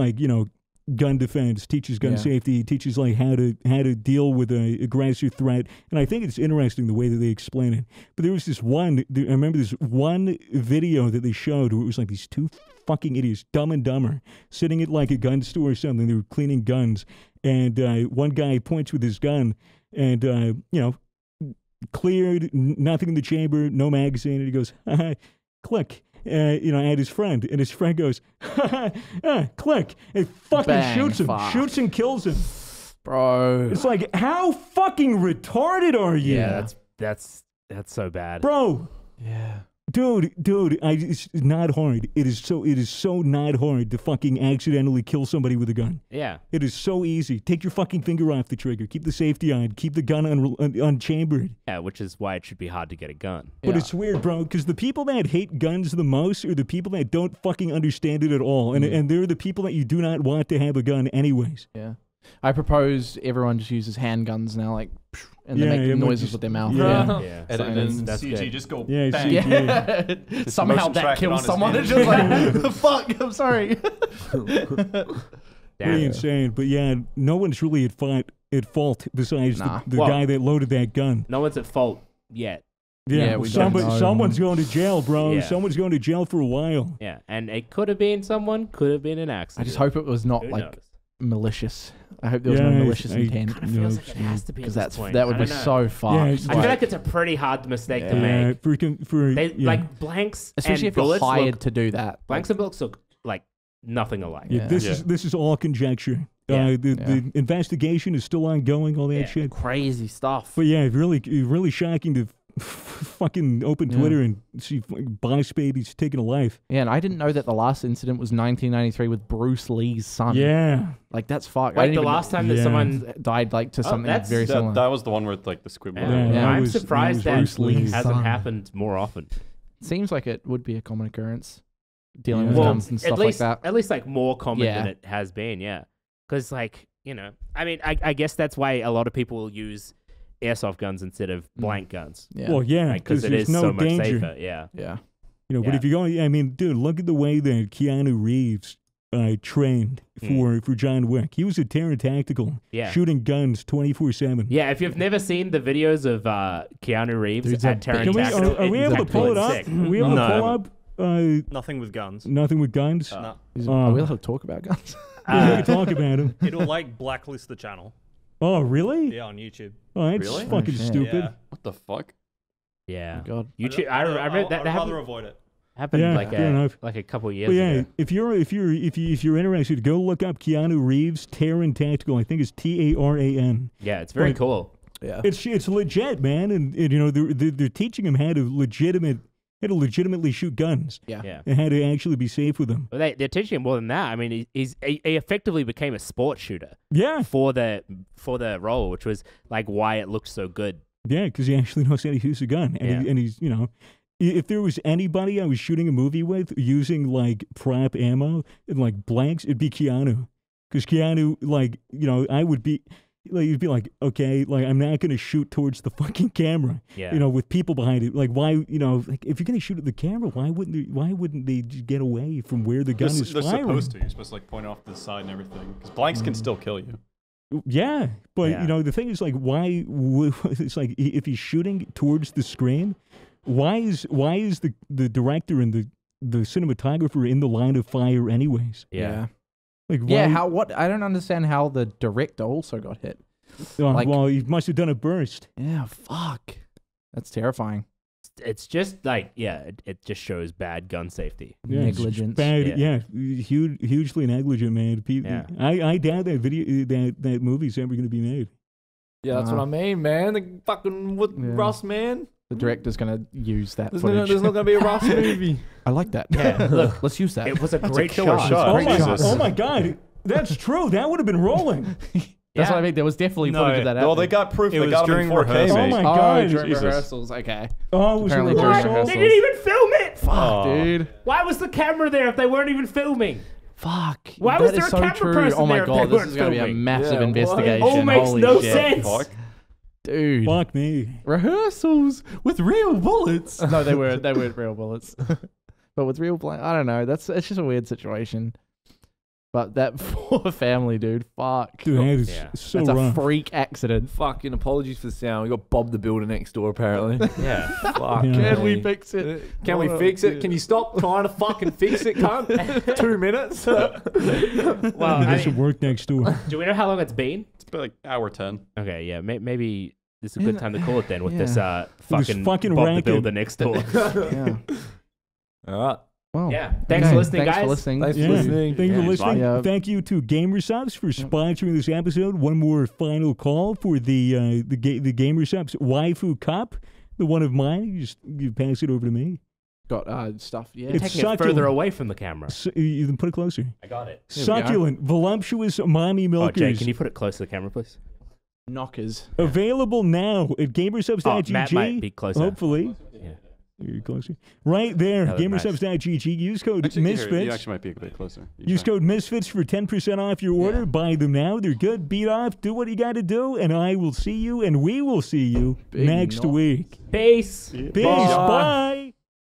gun defense, teaches gun safety, teaches how to deal with an aggressor threat, and I think it's interesting the way that they explain it. But there was I remember this one video that they showed where it was these two fucking idiots, Dumb and Dumber, sitting at a gun store or something. They were cleaning guns, and one guy points with his gun, and cleared, nothing in the chamber, no magazine, and he goes, click, at his friend, and his friend goes, click, and fucking shoots and kills him. Bro. It's how fucking retarded are you? Yeah, that's so bad. Bro. Yeah. Dude, it's not hard. It is so not hard to fucking accidentally kill somebody with a gun. Yeah. It is so easy. Take your fucking finger off the trigger. Keep the safety on. Keep the gun unchambered. Yeah, which is why it should be hard to get a gun. But it's weird, bro, because the people that hate guns the most are the people that don't fucking understand it at all. And they're the people that you do not want to have a gun anyways. Yeah. I propose everyone just uses handguns now, and they make noises with their mouth. Yeah. That's CG, good. just go bang. CG. Somehow that kills someone. It's just fuck, I'm sorry. Pretty insane. But no one's really at fault besides the guy that loaded that gun. No one's at fault yet. Yeah, someone's going to jail, bro. Yeah. Someone's going to jail for a while. Yeah, and it could have been someone, could have been an accident. I just hope it was not Who knows? malicious. I hope there was no malicious intent. It feels like it has to be because point. that would be so fucked. Yeah, I feel like it's a pretty hard mistake to make. Blanks, especially and if you're bullets hired to do that. Blanks and bullets look like nothing alike. Yeah, this is all conjecture. The investigation is still ongoing. All that shit, crazy stuff. But really shocking to fucking open Twitter and see boss babies taking a life. Yeah, and I didn't know that the last incident was 1993 with Bruce Lee's son. Yeah, that's fucked. Like the last time that someone died to something very similar. That was the one with the squib. I'm surprised that Lee's hasn't happened more often. Seems like it would be a common occurrence dealing with guns and stuff like that. At least more common than it has been. Yeah, because I mean, I guess that's why a lot of people will use airsoft guns instead of blank guns. Yeah. Well, because it is so much safer. Yeah. Yeah. But if you're going, dude, look at the way that Keanu Reeves trained for John Wick. He was a Terran Tactical, shooting guns 24/7. Yeah, if you've never seen the videos of Keanu Reeves at Terran Tactical, are we able to pull it up? Are we able to pull up? Nothing with guns. Nothing with guns? No. Are we allowed to talk about guns? We can talk about them. It'll blacklist the channel. Oh, really? Yeah, on YouTube. Oh, that's fucking stupid. Yeah. What the fuck? Yeah. Oh, God. YouTube. I read that I'd rather avoid it. Happened like a couple years ago. If you're interested, go look up Keanu Reeves Terran Tactical. I think it's TARAN. Yeah, it's very cool. Yeah, it's legit, man, and they're teaching him how to Had to legitimately shoot guns. Yeah. And had to actually be safe with them. Well, they're teaching him more than that. I mean, he effectively became a sports shooter. Yeah. For the role, which was like why it looked so good. Yeah, because he actually knows how to use a gun, and he's if there was anybody I was shooting a movie with using like prop ammo and like blanks, it'd be Keanu. Because Keanu, like, I would be, like, you'd be like, okay, like, I'm not going to shoot towards the fucking camera, with people behind it. Like, why, like, if you're going to shoot at the camera, why wouldn't they just get away from where the gun is they're firing? supposed to. You're supposed to, like, point off to the side and everything. Because blanks can still kill you. Yeah, but, the thing is, like, why, it's like, if he's shooting towards the screen, why is the director and the cinematographer in the line of fire anyways? Yeah. Like, why? I don't understand how the director also got hit. Well, he must have done a burst. Yeah, fuck. That's terrifying. It's just like, it just shows bad gun safety. Yeah, Negligence. Bad, hugely negligent, man. I doubt that that movie's ever going to be made. Yeah, that's what I mean, man. The fucking Russ, man. The director's going to use that There's footage. not going to be a Russ movie. I like that. Yeah, look, let's use that. It was a great killer shot. shot. Oh my God. That's true. That would have been rolling. That's what I mean. There was definitely footage of that. Well, they got proof. It they was got during him before rehearsals. Oh my God. during Jesus. rehearsals. Okay. Oh, it was Apparently a during rehearsal? rehearsals. They didn't even film it. Fuck, dude. Why was the camera there if they weren't even filming? Fuck. Why That was is there a so camera true. person Oh my there if they God, this weren't is going to be a filming? massive Yeah, what? investigation. All makes Holy no shit. sense. Fuck. Dude. Fuck me. Rehearsals with real bullets. No, they weren't real bullets. But with real I don't know. It's just a weird situation. But that poor family, dude. Fuck. Dude, that is so That's rough. a freak accident. Fucking apologies for the sound. We got Bob the Builder next door, apparently. Yeah. Fuck. Yeah. Can we fix it? Can we fix it? Can you stop trying to fucking fix it, cunt? 2 minutes? Well, This should work next door. do we know how long it's been? It's been like hour 10. Okay, yeah, maybe this is a good time to call it then with Yeah. this fucking Bob the racket. Builder next door. Yeah. All right. Well, Yeah. Thanks for listening, Thanks guys. for listening. Thanks for Yeah. listening. Thank you for Yeah, listening. yeah. Thank you to GamerSubs for sponsoring this episode. One more final call for the GamerSubs Waifu Cup, the one of mine. You pass it over to me. Got stuff. Yeah. It's Taking it succulent. further away from the camera. You can put it closer. I got it. we are. Succulent, voluptuous mommy Oh, milkers. Jay, can you put it close to the camera, please? Knockers. Available now at gamersubs.gg. Oh, Matt might be closer. Hopefully. Yeah. You're closer. Right there, That was nice. gamersubs.gg. Use code Actually, Misfits. you actually might be a bit closer. Use code Misfits for 10% off your order. Buy them now. They're good. Beat off. Do what you got to do. And I will see you, and we will see you Big next knock. week. Peace. Peace. Bye.